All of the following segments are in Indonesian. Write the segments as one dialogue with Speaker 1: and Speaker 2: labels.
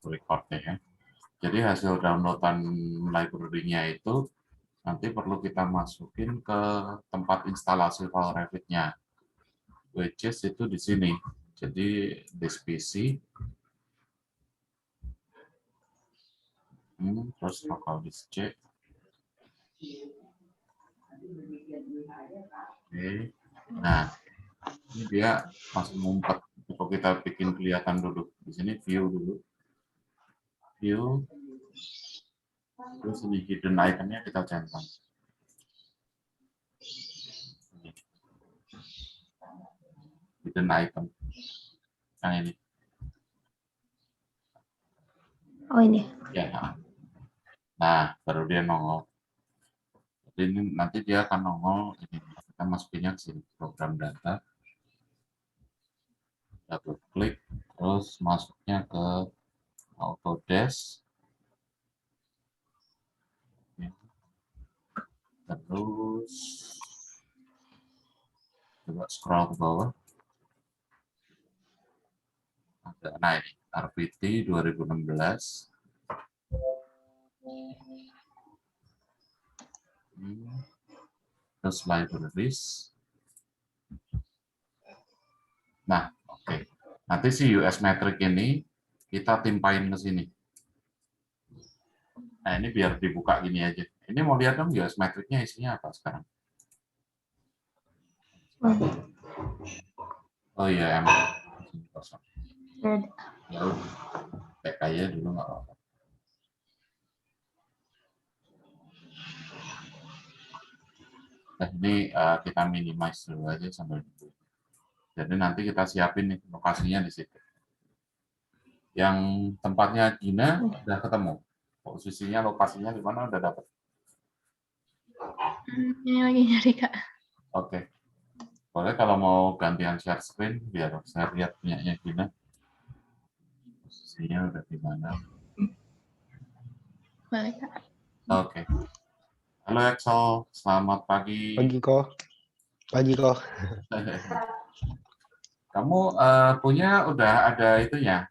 Speaker 1: recordnya ya. Jadi hasil downloadan library-nya itu nanti perlu kita masukin ke tempat instalasi file Revit-nya, which is itu di sini. Jadi this PC, terus local disk C. Oke. Nah, ini dia masih ngumpet. Coba kita bikin kelihatan dulu. Di sini view dulu. View. Terus ini hidden item-nya kita centang. Hidden item. Yang ini.
Speaker 2: Oh ini.
Speaker 1: Ya. Nah, baru dia nongol. Jadi ini nanti dia akan nongol. Ini kita masukinnya ke sini. Program data. Double klik. Terus masuknya ke Autodesk. Terus coba scroll ke bawah. Ada naik RPT 2016. Terus libraries. Nah, oke. Nanti si US metric ini kita timpain ke sini. Nah, ini biar dibuka gini aja. Ini mau lihat dong US metric-nya isinya apa sekarang? Oh iya, emang. Kosong. Ya udah. Kayak aja dulu nggak apa-apa. Nah, ini kita minimize dulu aja sambil nunggu. Jadi nanti kita siapin nih lokasinya di situ. Yang tempatnya Gina udah ketemu. Posisinya, lokasinya di mana udah dapat.
Speaker 2: Ini lagi nyari Kak.
Speaker 1: Oke. Boleh kalau mau gantian share screen biar saya lihat punyanya Gina. Posisinya udah di mana.
Speaker 2: Boleh Kak.
Speaker 1: Oke. Halo Excel, selamat pagi.
Speaker 3: Pagi kok. Pagi kok.
Speaker 1: Kamu punya udah ada itunya.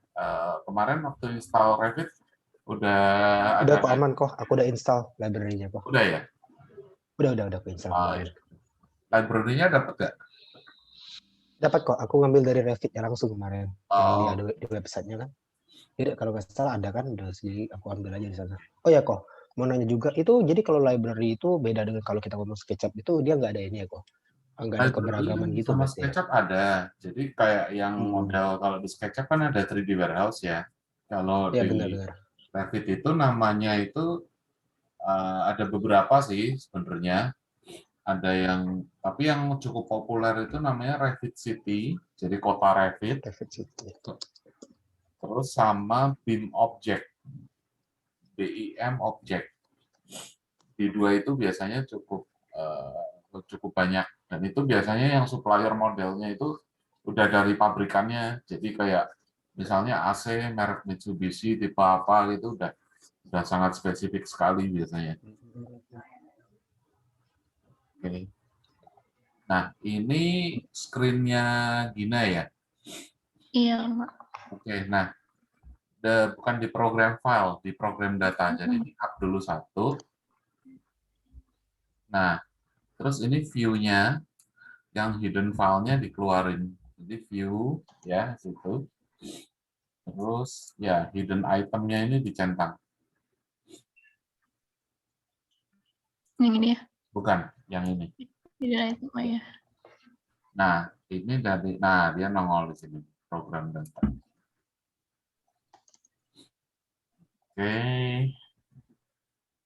Speaker 1: Kemarin waktu install Revit udah
Speaker 3: Udah
Speaker 1: ada.
Speaker 3: kok aman kok. Aku udah install library-nya kok.
Speaker 1: Udah ya?
Speaker 3: Udah aku install kemarin.
Speaker 1: Library-nya dapat nggak?
Speaker 3: Dapat kok. Aku ngambil dari Revit ya langsung kemarin. Yang di website-nya kan. Jadi kalau nggak salah ada kan, udah jadi aku ambil aja di sana. Oh ya kok, mau nanya juga itu. Jadi kalau library itu beda dengan kalau kita ngomong SketchUp itu dia nggak ada ini ya kok. Nggak ada keberagaman
Speaker 1: Library
Speaker 3: gitu
Speaker 1: sama
Speaker 3: berarti ya.
Speaker 1: SketchUp ada. Jadi kayak yang model kalau di SketchUp kan ada 3D warehouse ya. Kalau
Speaker 3: Ya
Speaker 1: di
Speaker 3: benar-benar.
Speaker 1: Revit itu namanya itu ada beberapa sih sebenarnya. Ada yang, tapi yang cukup populer itu namanya Revit City, jadi kota Revit.
Speaker 3: Revit City.
Speaker 1: Terus sama BIM Object, BIM Object. Di dua itu biasanya cukup banyak, dan itu biasanya yang supplier modelnya itu udah dari pabrikannya. Jadi kayak misalnya AC merek Mitsubishi tipe apa gitu udah sangat spesifik sekali biasanya. Oke. Nah, ini screen-nya Gina ya?
Speaker 2: Iya Kak.
Speaker 1: Oke, nah bukan di program file, di program data. Jadi di-up dulu satu. Nah, terus ini view-nya, yang hidden file-nya dikeluarin. Jadi view, ya, situ. Terus, ya, hidden item-nya ini dicentang.
Speaker 2: Yang ini ya.
Speaker 1: Bukan, yang ini.
Speaker 2: Tidak itu ya.
Speaker 1: Nah, ini dari, nah dia nongol di sini, program data. Oke.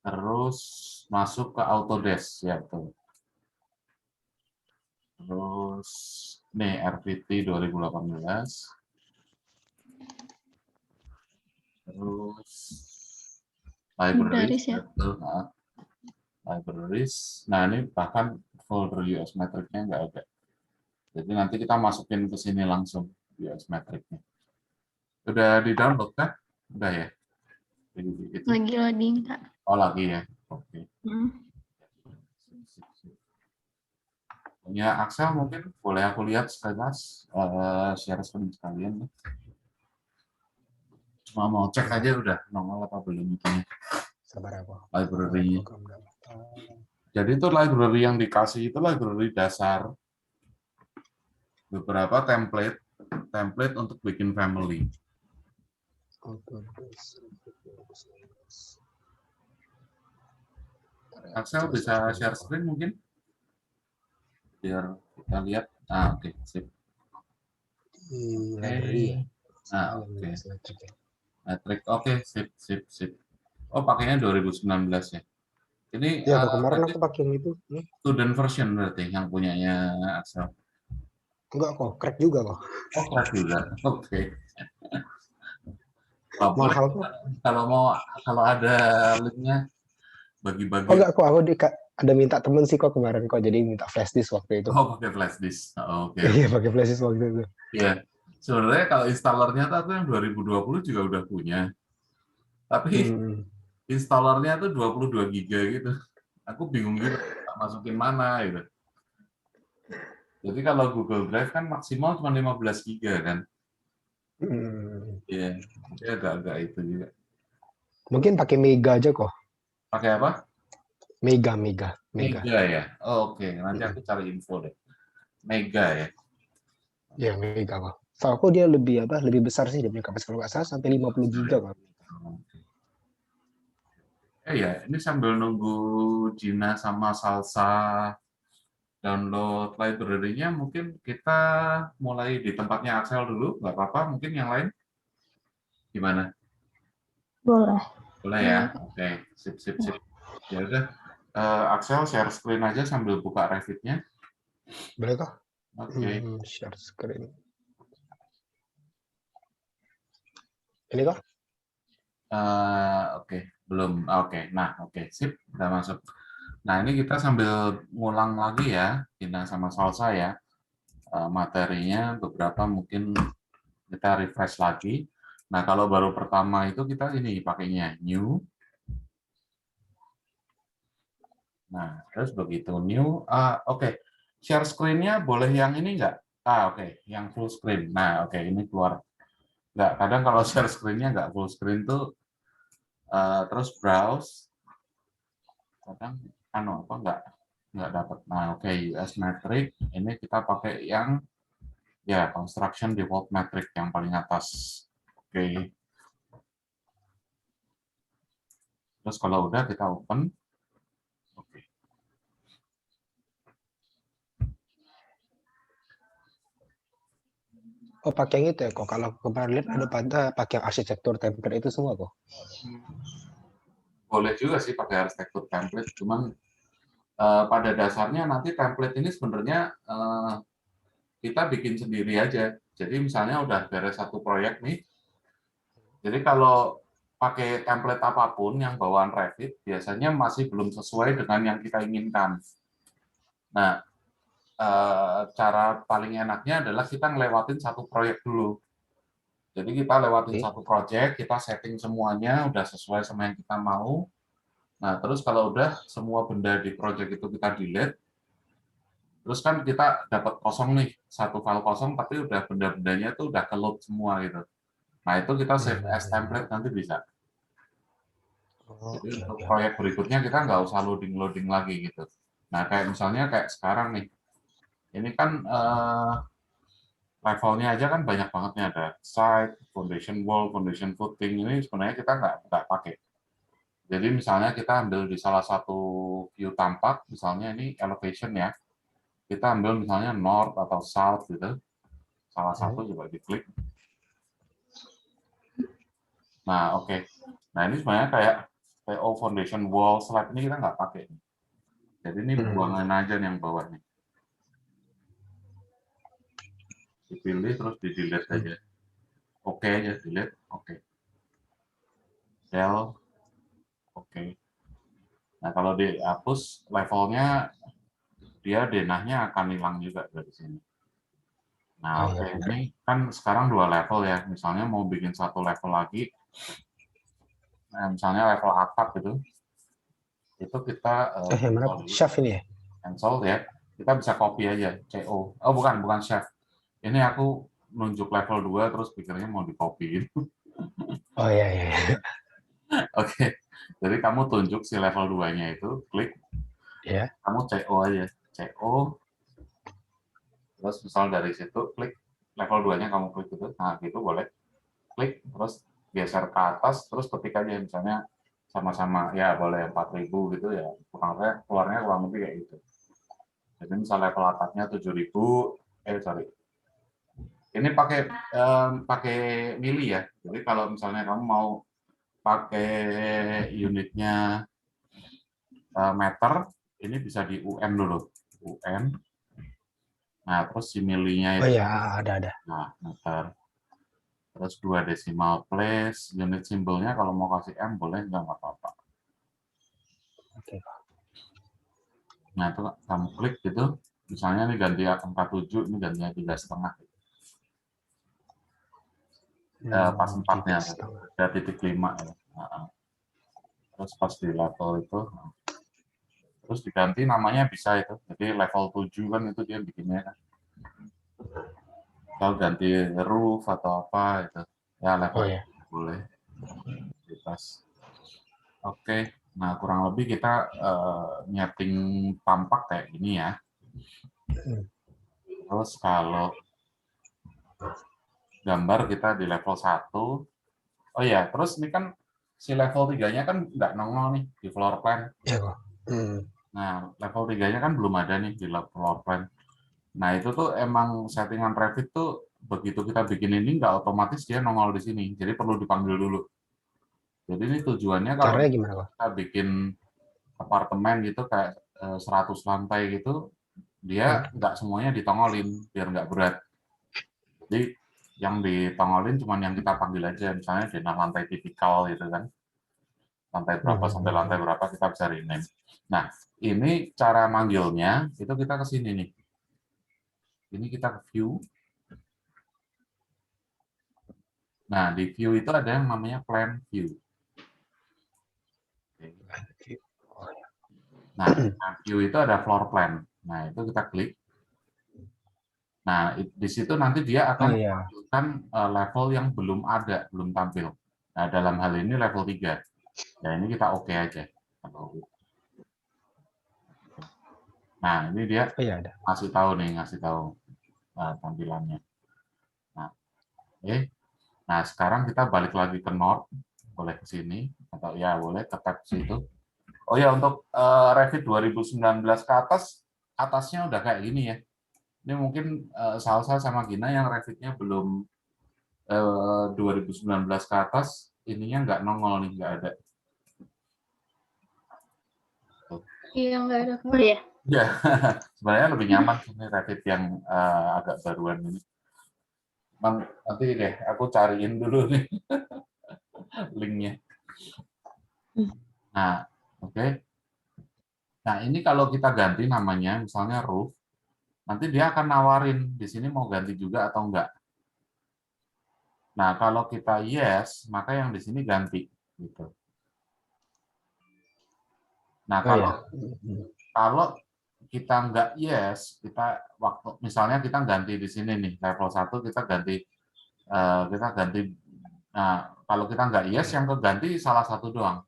Speaker 1: Terus masuk ke Autodesk, ya, tuh. Terus, nih, RPT 2018. Terus, libraries,
Speaker 2: Ya.
Speaker 1: libraries. Nah, ini bahkan folder US metric-nya nggak ada. Jadi nanti kita masukin ke sini langsung US metric-nya. Udah di-download kan? Udah ya? Gitu.
Speaker 2: Lagi loading Kak.
Speaker 1: Oh, lagi ya? Oke. Punya Axel mungkin boleh aku lihat sekalian share screen sekalian. Mau cek aja udah nongol apa belum itu
Speaker 3: Sabar aku.
Speaker 1: library.
Speaker 3: Program daftar.
Speaker 1: Jadi itu library yang dikasih itu library dasar. Beberapa template untuk bikin family. Axel bisa share screen mungkin? Biar kita lihat. Oke, sip.
Speaker 3: Library ya.
Speaker 1: Oke. Metric, oke, sip. Oh, pakainya 2019 ya. Ini
Speaker 3: Ya, kemarin
Speaker 1: berarti
Speaker 3: aku pakai yang itu.
Speaker 1: student version berarti yang punyanya Axel.
Speaker 3: Enggak kok, crack juga kok.
Speaker 1: Oh, crack juga. Oke.
Speaker 3: Mahal kok.
Speaker 1: Kalau ada linknya bagi-bagi.
Speaker 3: Oh enggak kok, ada minta temen sih kok kemarin kok, jadi minta flash disk waktu itu.
Speaker 1: Oh, pakai flash disk. Oke.
Speaker 3: Iya, pakai flash disk waktu itu.
Speaker 1: Iya. Sebenarnya kalau installernya tuh aku yang 2020 juga udah punya. Tapi installernya tuh 22 giga gitu. Aku bingung gitu, masukin mana gitu. Jadi kalau Google Drive kan maksimal cuma 15 giga kan. Iya, dia agak-agak itu juga.
Speaker 3: Mungkin pakai Mega aja kok.
Speaker 1: Pakai apa?
Speaker 3: Mega.
Speaker 1: Mega ya. Oh, oke, nanti aku cari info deh. Mega ya.
Speaker 3: Ya, Mega kok. Soalnya aku dia lebih besar sih, dia punya kapasitas kalau nggak salah sampai 50 giga kok.
Speaker 1: Ya, ini sambil nunggu Gina sama Salsa download library-nya, mungkin kita mulai di tempatnya Axel dulu, nggak apa-apa, mungkin yang lain gimana?
Speaker 2: Boleh.
Speaker 1: Boleh ya? Oke, sip. Ya udah, Axel share screen aja sambil buka Revit-nya.
Speaker 3: Boleh kok?
Speaker 1: Oke.
Speaker 3: Share screen. Ini kok?
Speaker 1: Oke, belum. Oke, nah oke, sip, udah masuk. Nah ini kita sambil ngulang lagi ya, Gina sama Salsa ya, materinya beberapa mungkin kita refresh lagi. Nah kalau baru pertama itu kita ini pakainya new. Nah terus begitu new, oke, share screen-nya boleh yang ini nggak? Oke, yang full screen. Nah oke, ini keluar. Nggak, kadang kalau share screen-nya nggak full screen tuh, terus browse, kadang nggak dapat. Nah oke, US metric ini kita pakai yang ya construction default metric yang paling atas. Oke. Terus kalau udah kita open. Oke.
Speaker 3: Oh, pakai yang itu ya kok. Kalau kemarin lihat ada pakai arsitektur template itu semua kok.
Speaker 1: Boleh juga sih pakai arsitektur template, cuman pada dasarnya nanti template ini sebenarnya kita bikin sendiri aja. Jadi misalnya udah beres satu proyek nih, jadi kalau pakai template apapun yang bawaan Revit, biasanya masih belum sesuai dengan yang kita inginkan. Nah, cara paling enaknya adalah kita ngelewatin satu proyek dulu. Jadi kita lewatin satu proyek, kita setting semuanya, udah sesuai sama yang kita mau. Nah, terus kalau udah semua benda di proyek itu kita delete, terus kan kita dapat kosong nih, satu file kosong, tapi udah benda-bendanya tuh udah ke-load semua gitu. Nah, itu kita save as template nanti bisa. Jadi untuk proyek berikutnya kita nggak usah loading-loading lagi gitu. Nah, kayak misalnya kayak sekarang nih, ini kan levelnya aja kan banyak banget nih, ada site, foundation wall, foundation footing, ini sebenarnya kita nggak pakai. Jadi misalnya kita ambil di salah satu view tampak, misalnya ini elevation ya, kita ambil misalnya north atau south gitu, salah satu coba diklik. Nah oke, nah ini sebenarnya kayak PO foundation wall slab ini kita nggak pakai. Jadi ini buangan aja nih yang bawah nih. Dipilih terus di delete aja. Oke aja, delete, oke. Del, oke. Nah kalau dihapus levelnya, dia denahnya akan hilang juga dari sini. Nah oke, ini kan sekarang 2 level ya. Misalnya mau bikin 1 level lagi, nah, misalnya level atap gitu, itu kita
Speaker 3: chef ini ya?
Speaker 1: cancel ya. Kita bisa copy aja, CO. Oh bukan chef. Ini aku nunjuk level 2 terus pikirnya mau di copy gitu.
Speaker 3: Oh iya iya. Iya.
Speaker 1: Oke, jadi kamu tunjuk si level 2-nya itu, klik,
Speaker 3: Ya.
Speaker 1: kamu CO aja, CO, terus misal dari situ, klik, level 2-nya kamu klik itu, nah gitu boleh, klik, terus geser ke atas, terus ketik aja, misalnya sama-sama, ya boleh 4.000 gitu ya, keluarnya kurang lebih kayak gitu. Jadi misal level atasnya 7.000, sorry, ini pakai mili ya, jadi kalau misalnya kamu mau pakai unitnya meter, ini bisa di UN dulu. UN. Nah, terus si milinya
Speaker 3: Oh
Speaker 1: itu,
Speaker 3: iya, ada.
Speaker 1: nah, meter. Terus 2 decimal place, unit simbolnya kalau mau kasih M boleh, nggak apa-apa.
Speaker 3: Oke.
Speaker 1: Nah, itu kamu klik gitu, misalnya ini ganti angka 7, ini gantinya 3,5. Pas 4-nya,
Speaker 3: 3,5.
Speaker 1: ada titik 5 ya. Nah, terus pas di level itu, terus diganti namanya bisa itu. Jadi level 7 kan itu dia bikinnya kan. Kalau ganti roof atau apa itu, ya level
Speaker 3: Oh ya.
Speaker 1: boleh. Bebas. Oke, nah kurang lebih kita nyeting tampak kayak gini ya. Terus kalau gambar kita di level 1, oh ya, terus ini kan si level 3-nya kan nggak nongol nih di floor plan.
Speaker 3: Ya kok.
Speaker 1: Nah, level 3-nya kan belum ada nih di floor plan. Nah, itu tuh emang settingan Revit tuh begitu kita bikin ini nggak otomatis dia nongol di sini. Jadi perlu dipanggil dulu. Jadi ini tujuannya kalau
Speaker 3: Caranya gimana kok?
Speaker 1: kita bikin apartemen gitu kayak 100 lantai gitu, dia nggak semuanya ditongolin biar nggak berat. Jadi yang ditongolin cuma yang kita panggil aja, misalnya denah lantai tipikal gitu kan, lantai berapa sampai lantai berapa kita bisa rename. Nah, ini cara manggilnya itu kita ke sini nih. Ini kita ke view. Nah, di view itu ada yang namanya plan view. Nah, view itu ada floor plan. Nah, itu kita klik. Nah, di situ nanti dia akan
Speaker 3: Oh iya.
Speaker 1: menampilkan level yang belum ada, belum tampil. Nah, dalam hal ini level 3. Ya, ini kita oke aja. Nah, ini dia
Speaker 3: Oh iya ada.
Speaker 1: ngasih tahu tampilannya. Nah, oke. Nah, sekarang kita balik lagi ke North, boleh ke sini atau ya boleh ke tab situ. Oh ya, untuk Revit 2019 ke atas, atasnya udah kayak gini ya. Ini mungkin Salsa sama Gina yang Revitnya belum 2019 ke atas, ininya nggak nongol nih, nggak ada.
Speaker 2: Iya, nggak ada. Oh ya.
Speaker 1: Ya, sebenarnya lebih nyaman sih Revit yang agak baruan ini. Nanti deh, aku cariin dulu nih linknya. Nah, oke. Nah, ini kalau kita ganti namanya, misalnya roof, nanti dia akan nawarin di sini mau ganti juga atau enggak. Nah, kalau kita yes, maka yang di sini ganti. Gitu. Nah,
Speaker 3: Oh
Speaker 1: kalau
Speaker 3: iya.
Speaker 1: kalau kita enggak yes, kita waktu misalnya kita ganti di sini nih level 1 kita ganti. Nah, kalau kita enggak yes, yang keganti salah satu doang.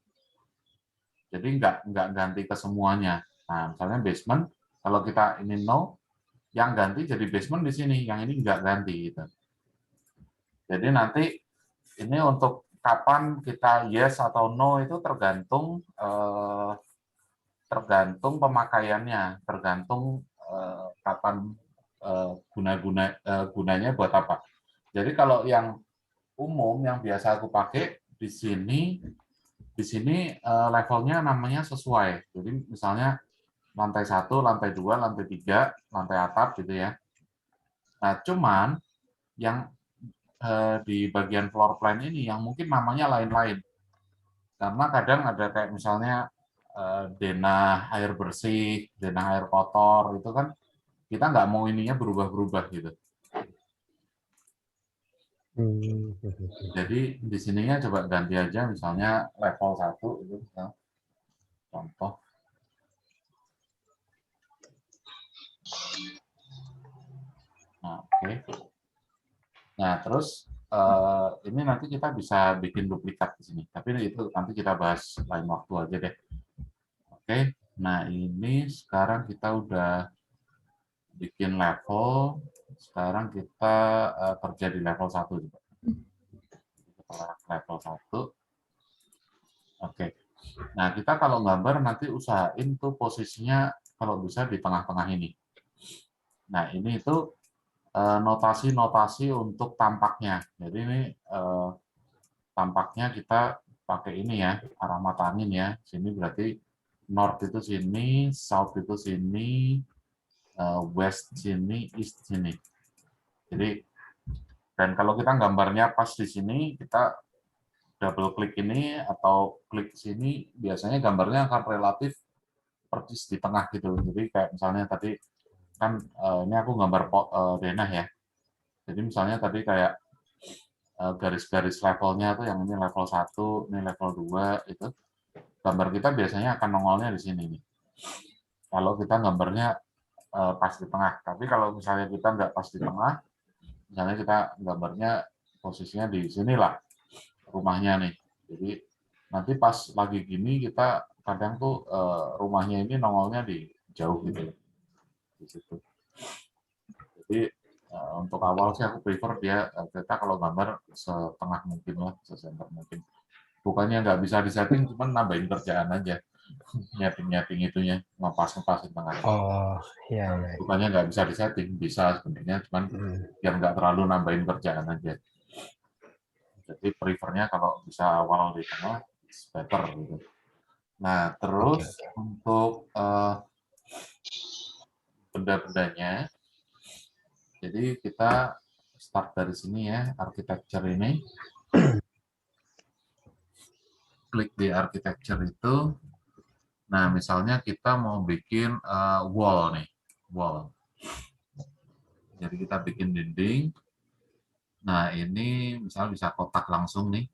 Speaker 1: Jadi enggak ganti ke semuanya. Nah, misalnya basement, kalau kita ini no, yang ganti jadi basement di sini, yang ini enggak ganti gitu. Jadi nanti ini untuk kapan kita yes atau no itu tergantung pemakaiannya, tergantung kapan gunanya buat apa. Jadi kalau yang umum yang biasa aku pakai di sini levelnya namanya sesuai. Jadi misalnya lantai 1, lantai 2, lantai 3, lantai atap gitu ya. Nah, cuman yang di bagian floor plan ini yang mungkin namanya lain-lain. Karena kadang ada kayak misalnya denah air bersih, denah air kotor, itu kan kita nggak mau ininya berubah-berubah gitu. Jadi di sininya coba ganti aja misalnya level 1 itu contoh. Nah, oke. Nah, terus ini nanti kita bisa bikin duplikat di sini. Tapi itu nanti kita bahas lain waktu aja deh. Oke, nah ini sekarang kita udah bikin level. Sekarang kita kerja di level 1 juga. Level 1. Oke. Nah, kita kalau gambar nanti usahain tuh posisinya kalau bisa di tengah-tengah ini. Nah, ini itu notasi-notasi untuk tampaknya. Jadi ini tampaknya kita pakai ini ya, arah mata angin ya. Sini berarti north itu sini, south itu sini, west sini, east sini. Jadi, dan kalau kita gambarnya pas di sini, kita double klik ini atau klik sini, biasanya gambarnya akan relatif persis di tengah gitu. Jadi kayak misalnya tadi kan ini aku gambar denah ya. Jadi misalnya tadi kayak garis-garis levelnya tuh yang ini level 1, ini level 2 itu gambar kita biasanya akan nongolnya di sini nih. Kalau kita gambarnya pas di tengah. Tapi kalau misalnya kita nggak pas di tengah, misalnya kita gambarnya posisinya di sinilah rumahnya nih. Jadi nanti pas lagi gini kita kadang tuh rumahnya ini nongolnya di jauh gitu di situ. Jadi untuk awal sih aku prefer dia kita kalau gambar setengah mungkin lah, sesenter mungkin. Bukannya nggak bisa disetting, cuman nambahin kerjaan aja. Nyeting itunya, ngepasin tengah.
Speaker 3: Oh, iya, iya.
Speaker 1: Bukannya nggak bisa disetting, bisa sebenarnya, cuman biar nggak terlalu nambahin kerjaan aja. Jadi prefernya kalau bisa awal di tengah, it's better gitu. Nah, terus untuk benda-bendanya, jadi kita start dari sini ya, architecture ini. Klik di architecture itu. Nah, misalnya kita mau bikin wall nih, wall. Jadi kita bikin dinding. Nah, ini misalnya bisa kotak langsung nih.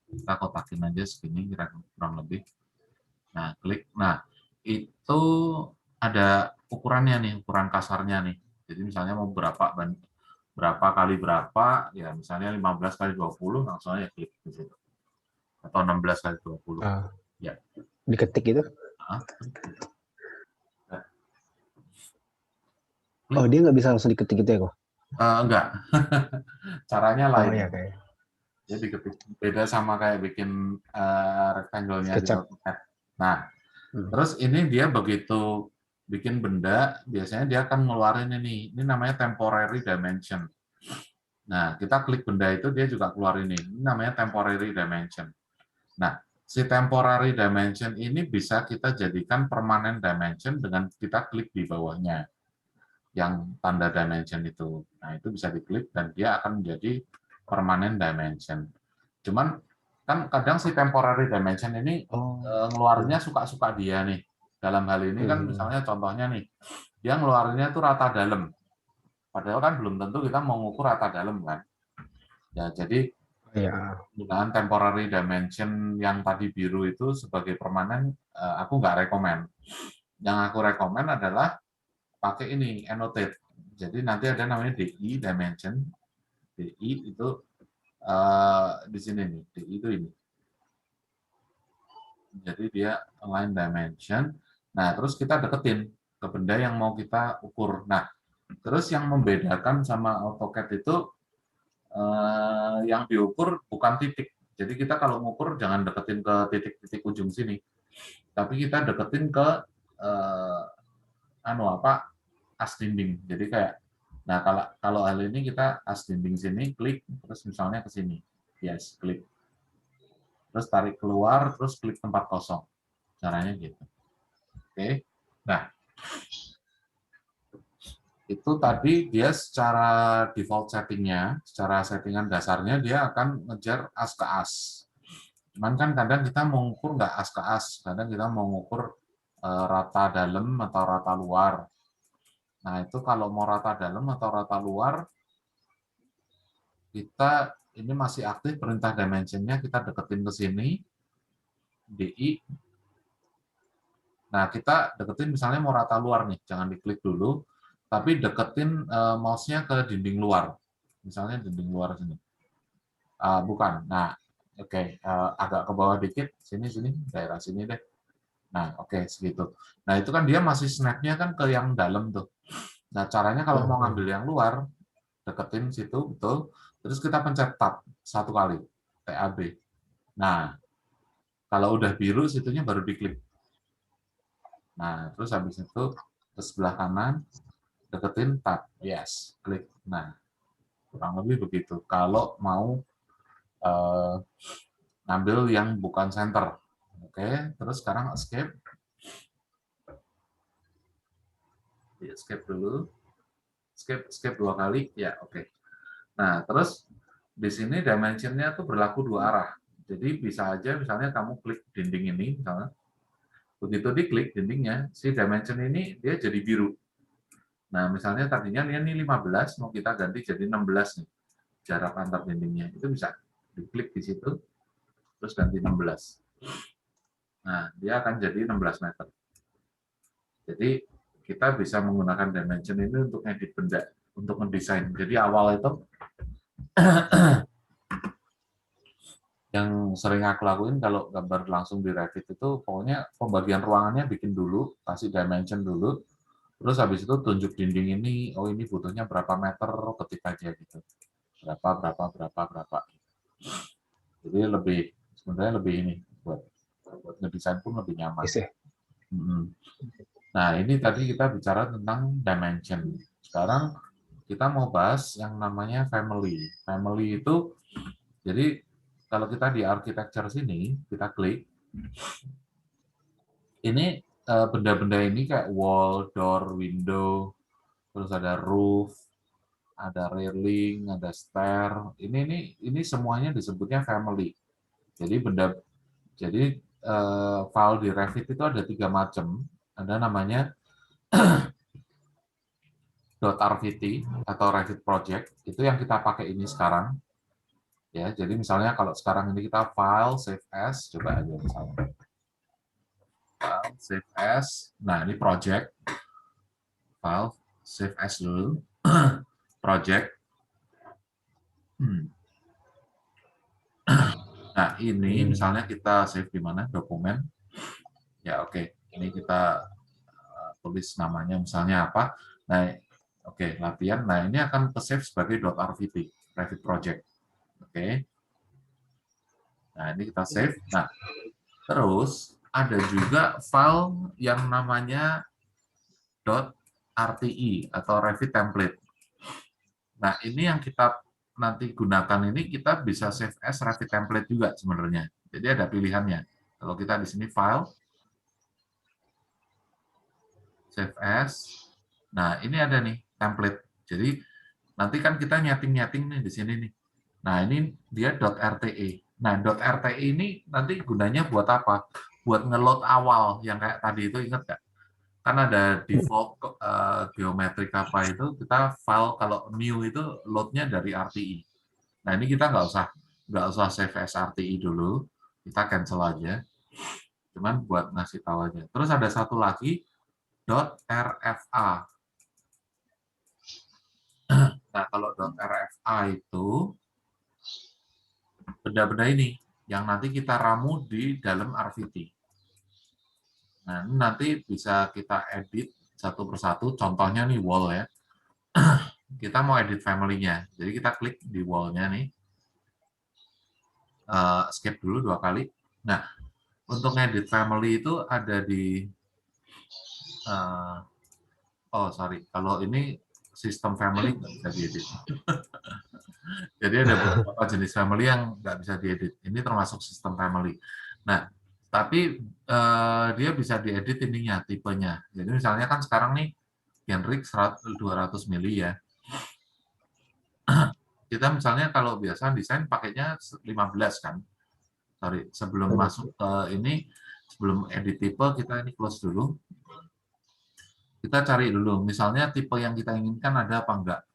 Speaker 1: Kita kotakin aja segini kurang lebih. Nah, klik. Nah, itu ada ukurannya nih, ukuran kasarnya nih. Jadi misalnya mau berapa kali berapa, ya misalnya 15 kali 20, langsung aja klik di situ. Atau 16 kali 20. Ya.
Speaker 3: Diketik itu?
Speaker 1: Oh,
Speaker 3: dia nggak bisa langsung diketik gitu ya, kok?
Speaker 1: Enggak. Caranya lain.
Speaker 3: Oh, ya, kayak.
Speaker 1: Jadi beda sama kayak bikin rectangle-nya di
Speaker 3: SketchUp.
Speaker 1: AutoCAD. Nah, terus ini dia begitu bikin benda, biasanya dia akan ngeluarin ini namanya temporary dimension. Nah, kita klik benda itu, dia juga keluar ini namanya temporary dimension. Nah, si temporary dimension ini bisa kita jadikan permanent dimension dengan kita klik di bawahnya, yang tanda dimension itu. Nah, itu bisa diklik dan dia akan menjadi permanent dimension. Cuman kan kadang si temporary dimension ini ngeluarnya suka-suka dia nih. Dalam hal ini kan misalnya contohnya nih, dia ngeluarinnya tuh rata dalam. Padahal kan belum tentu kita mau ngukur rata dalam kan. Ya, jadi penggunaan temporary dimension yang tadi biru itu sebagai permanen aku nggak rekomen. Yang aku rekomen adalah pakai ini, annotate. Jadi nanti ada namanya DI dimension. DI itu di sini nih, DI itu ini. Jadi dia align dimension. Nah, terus kita deketin ke benda yang mau kita ukur. Nah, terus yang membedakan sama AutoCAD itu yang diukur bukan titik. Jadi kita kalau mengukur jangan deketin ke titik-titik ujung sini. Tapi kita deketin ke as dinding. Jadi kayak nah kalau hal ini kita as dinding sini klik terus misalnya ke sini. Yes, klik. Terus tarik keluar terus klik tempat kosong. Caranya gitu. Oke. Nah, itu tadi dia secara default settingnya, secara settingan dasarnya dia akan ngejar as ke as. Cuman kan kadang kita mau ngukur nggak as ke as, kadang kita mau ngukur rata dalam atau rata luar. Nah itu kalau mau rata dalam atau rata luar, kita ini masih aktif perintah dimensionnya, kita deketin ke sini, DI. Nah kita deketin misalnya mau rata luar nih, jangan diklik dulu, tapi deketin mouse-nya ke dinding luar. Misalnya dinding luar sini. Bukan. Nah, oke, agak ke bawah dikit, sini, daerah sini deh. Nah, oke, segitu. Nah, itu kan dia masih snap-nya kan ke yang dalam tuh. Nah, caranya kalau mau ngambil yang luar, deketin situ, betul. Terus kita pencet tab satu kali, TAB. Nah, kalau udah biru, situnya baru diklik. Nah, terus habis itu ke sebelah kanan, deketin tab, yes, klik. Nah, kurang lebih begitu. Kalau mau ngambil yang bukan center. Oke, terus sekarang escape. Escape dulu. Escape 2 kali, ya oke. Nah, terus di sini dimensionnya tuh berlaku 2 arah. Jadi bisa aja misalnya kamu klik dinding ini, misalnya, begitu diklik dindingnya, si dimension ini dia jadi biru. Nah, misalnya tadinya ini 15, mau kita ganti jadi 16 nih, jarak antar dindingnya. Itu bisa diklik di situ, terus ganti 16. Nah, dia akan jadi 16 meter. Jadi, kita bisa menggunakan dimension ini untuk edit benda, untuk mendesain. Jadi awal itu yang sering aku lakuin kalau gambar langsung di Revit itu pokoknya pembagian ruangannya bikin dulu, kasih dimension dulu, terus habis itu tunjuk dinding ini, oh ini butuhnya berapa meter, ketik aja gitu. Berapa. Jadi sebenarnya lebih ini, buat ngedesain pun lebih nyaman.
Speaker 3: Yes, ya.
Speaker 1: Nah, ini tadi kita bicara tentang dimension. Sekarang kita mau bahas yang namanya family. Family itu, jadi kalau kita di architecture sini, kita klik, ini benda-benda ini kayak wall, door, window, terus ada roof, ada railing, ada stair. Ini semuanya disebutnya family. Jadi file di Revit itu ada 3 macam. Ada namanya .rvt atau Revit Project. Itu yang kita pakai ini sekarang. Ya, jadi misalnya kalau sekarang ini kita file save as, coba aja misalnya. File save as. Nah, ini project. File save as dulu. Project. Nah, ini misalnya kita save di mana? Dokumen. Ya, oke. Ini kita tulis namanya misalnya apa. Nah, oke, latihan. Nah, ini akan ke-save sebagai .rvt, Revit Project. Oke. Nah, ini kita save. Nah, terus ada juga file yang namanya .rti atau Revit Template. Nah, ini yang kita nanti gunakan ini kita bisa save as Revit Template juga sebenarnya. Jadi ada pilihannya. Kalau kita di sini file, save as. Nah, ini ada nih template. Jadi nanti kan kita nyeting-nyeting nih di sini nih. Nah, ini dia .rte. Nah, .rte ini nanti gunanya buat apa? Buat ngeload awal yang kayak tadi itu, ingat nggak? Kan ada default geometrik apa itu, kita file kalau new itu loadnya dari RTI. Nah, ini kita nggak usah save as RTI dulu, kita cancel aja. Cuman buat ngasih tahu aja. Terus ada satu lagi .rfa. Nah, kalau .rfa itu benda-benda ini yang nanti kita ramu di dalam RVT. Nah, ini nanti bisa kita edit satu persatu. Contohnya nih wall ya. Kita mau edit family-nya. Jadi kita klik di wall-nya nih. Escape dulu 2 kali. Nah, untuk edit family itu ada di kalau ini sistem family nggak bisa diedit. Jadi ada beberapa jenis family yang nggak bisa diedit. Ini termasuk sistem family. Nah, tapi dia bisa diedit ininya, tipenya. Jadi misalnya kan sekarang nih Genrik 200 mili ya. Kita misalnya kalau biasa desain pakainya 15 kan. Sorry, sebelum masuk ke ini, sebelum edit tipe, kita ini close dulu. Kita cari dulu, misalnya tipe yang kita inginkan ada apa enggak.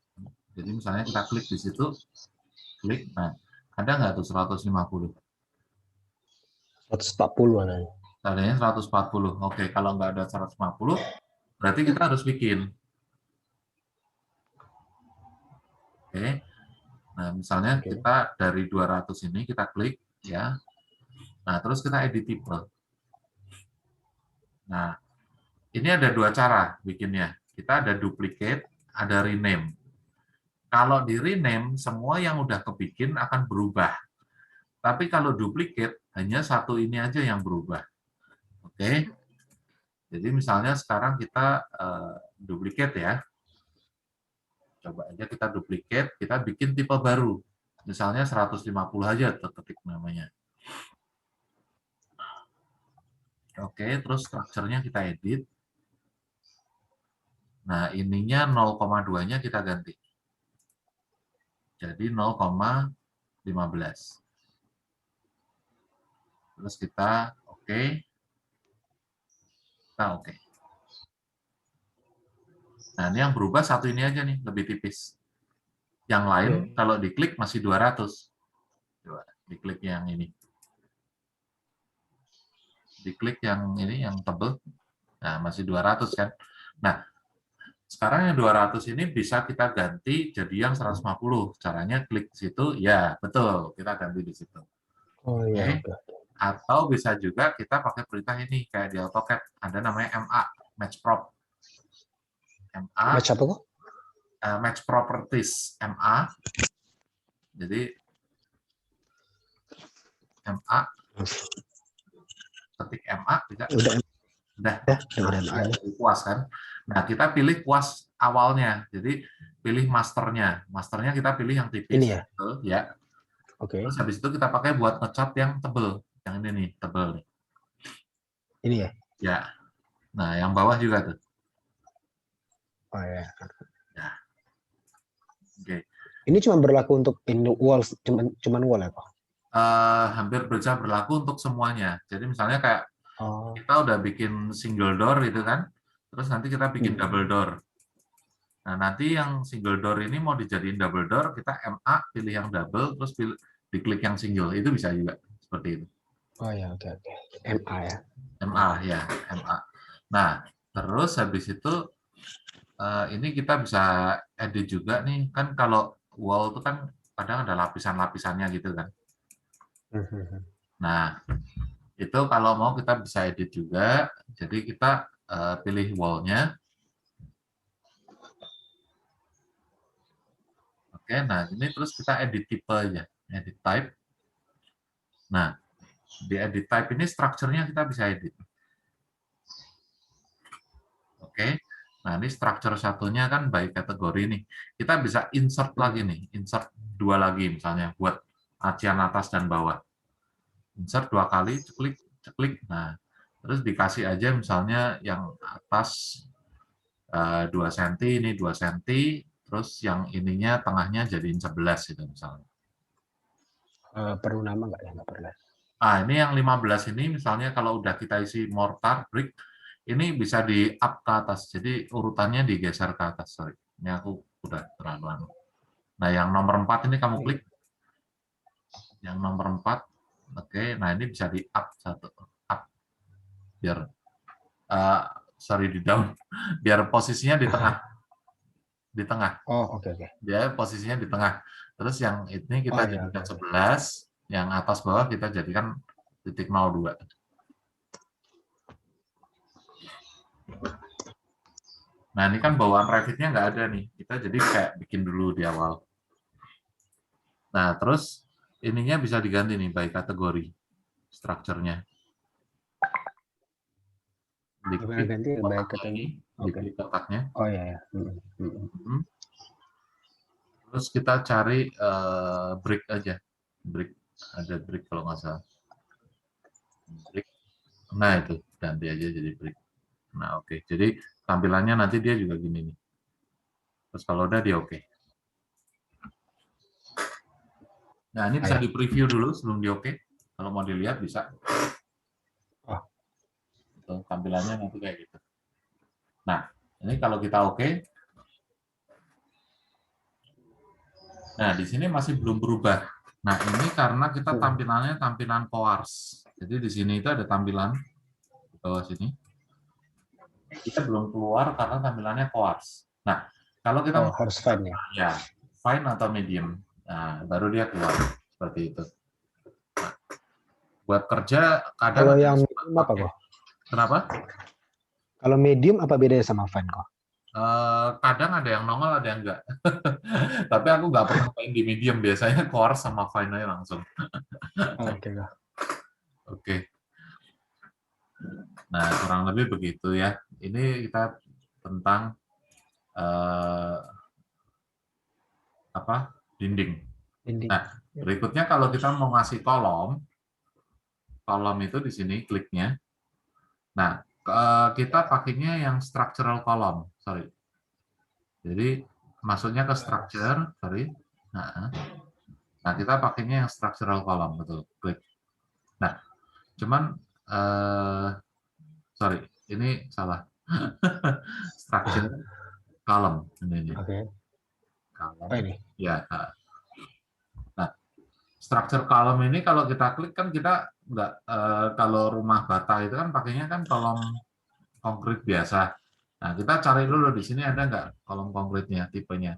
Speaker 1: Jadi misalnya kita klik di situ, klik, nah ada nggak tuh 150?
Speaker 3: 140 ada.
Speaker 1: Tadinya 140. Oke, kalau nggak ada 150, berarti kita harus bikin. Oke. Nah, misalnya
Speaker 3: Oke.
Speaker 1: kita dari 200 ini kita klik ya. Nah, terus kita edit tipe. Nah, ini ada dua cara bikinnya. Kita ada duplicate, ada rename. Kalau di rename, semua yang udah kebikin akan berubah. Tapi kalau duplicate, hanya satu ini aja yang berubah. Oke. Jadi misalnya sekarang kita duplicate ya. Coba aja kita duplicate, kita bikin tipe baru. Misalnya 150 aja ketik namanya. Oke, terus structure-nya kita edit. Nah, ininya 0,2-nya kita ganti. Jadi 0,15. Terus kita oke. Kita oke. Nah, ini yang berubah satu ini aja nih, lebih tipis. Yang lain, kalau diklik masih 200. Coba, diklik yang ini. Diklik yang ini, yang tebel. Nah, masih 200 kan. Nah, sekarang yang 200 ini bisa kita ganti jadi yang 150. Caranya klik situ, ya betul, kita ganti di situ.
Speaker 3: Oh iya,
Speaker 1: Oke.
Speaker 3: oke.
Speaker 1: Atau bisa juga kita pakai perintah ini, kayak di AutoCAD. Ada namanya MA, Match Prop. MA,
Speaker 3: Match apa kok?
Speaker 1: Match Properties, MA. Jadi, MA, ketik MA, bisa. Udah puas kan. Nah, kita pilih puas awalnya. Jadi, pilih masternya. Masternya kita pilih yang tipis.
Speaker 3: Ini ya?
Speaker 1: Ya.
Speaker 3: Oke.
Speaker 1: Terus habis itu kita pakai buat ngecat yang tebel. Yang ini nih, tebel nih.
Speaker 3: Ini ya?
Speaker 1: Ya. Nah, yang bawah juga tuh.
Speaker 3: Oh ya.
Speaker 1: Ya. Oke.
Speaker 3: Ini cuma berlaku untuk wall, cuman wall ya kok?
Speaker 1: Hampir bisa berlaku untuk semuanya. Jadi misalnya kayak kita udah bikin single door gitu kan, terus nanti kita bikin double door. Nah, nanti yang single door ini mau dijadiin double door, kita MA, pilih yang double, terus diklik yang single. Itu bisa juga seperti itu.
Speaker 3: Oh ya, oke. MA ya?
Speaker 1: MA, ya, MA. Nah, terus habis itu, ini kita bisa edit juga nih. Kan kalau wall itu kan kadang ada lapisan-lapisannya gitu kan. Nah, itu kalau mau kita bisa edit juga. Jadi kita pilih wall-nya. Oke, nah ini terus kita edit tipe aja, edit type. Nah, di edit type ini structure-nya kita bisa edit. Oke, nah ini structure satunya kan by kategori nih. Kita bisa insert lagi nih, insert dua lagi misalnya buat acian atas dan bawah. Insert dua kali, ceklik, ceklik. Nah, terus dikasih aja misalnya yang atas 2 cm, ini 2 cm, terus yang ininya tengahnya jadiin 11 gitu misalnya.
Speaker 3: Perlu nama nggak ya? Nggak pernah.
Speaker 1: Ini yang 15 ini misalnya kalau udah kita isi mortar, brick, ini bisa di up ke atas. Jadi urutannya digeser ke atas. Sorry, ini aku udah terlalu lama. Nah, yang nomor 4 ini kamu klik. Yang nomor 4, oke. Nah, ini bisa di up satu. Up. Biar, sorry, di down. Biar posisinya di tengah. Di tengah.
Speaker 3: Oh, oke.
Speaker 1: Dia posisinya di tengah. Terus yang ini kita jadikan 11, yang atas bawah kita jadikan titik 02. Nah, ini kan bawaan Revit-nya nggak ada nih. Kita jadi kayak bikin dulu di awal. Nah, terus ininya bisa diganti nih by kategori structure-nya.
Speaker 3: Gimana ganti by kategori?
Speaker 1: Diklik kotaknya.
Speaker 3: Oh ya.
Speaker 1: Terus kita cari brick aja. Brick, ada brick kalau nggak salah. Brick. Nah, itu ganti aja jadi brick. Nah, oke. Jadi tampilannya nanti dia juga gini nih. Terus kalau udah dia oke. Nah, ini bisa di preview dulu sebelum di oke. Kalau mau dilihat bisa. Tuh, tampilannya nanti kayak gitu. Nah, ini kalau kita oke. Nah, di sini masih belum berubah. Nah, ini karena kita tampilannya tampilan coarse. Jadi di sini itu ada tampilan di bawah sini. Kita belum keluar karena tampilannya coarse. Nah, kalau kita
Speaker 3: harus fine ya?
Speaker 1: Ya, fine atau medium. Nah, baru dia keluar seperti itu. Nah, buat kerja kadang
Speaker 3: Kalau
Speaker 1: ada
Speaker 3: yang
Speaker 1: suka
Speaker 3: medium apa
Speaker 1: pakai.
Speaker 3: kok?
Speaker 1: Kenapa?
Speaker 3: Kalau medium apa bedanya sama fine kok?
Speaker 1: Kadang ada yang nongol, ada yang enggak. Tapi aku nggak pernah main di medium, biasanya core sama fine aja langsung.
Speaker 3: Oke kok.
Speaker 1: Oke. Nah, kurang lebih begitu ya. Ini kita tentang apa? Dinding.
Speaker 3: Dinding.
Speaker 1: Nah, berikutnya kalau kita mau ngasih kolom itu di sini kliknya. Nah, kita pakainya yang structural column, sorry. Jadi masuknya ke structure, sorry. Nah, kita pakainya yang structural column, betul. Klik. Nah, cuman sorry, ini salah. Structure column ini.
Speaker 3: Oke.
Speaker 1: Column.
Speaker 3: Oh ini.
Speaker 1: Ya. Nah, structure column ini kalau kita klik kan kita nggak kalau rumah bata itu kan pakainya kan kolom konkret biasa. Nah, kita cari dulu di sini ada nggak kolom konkretnya, tipenya.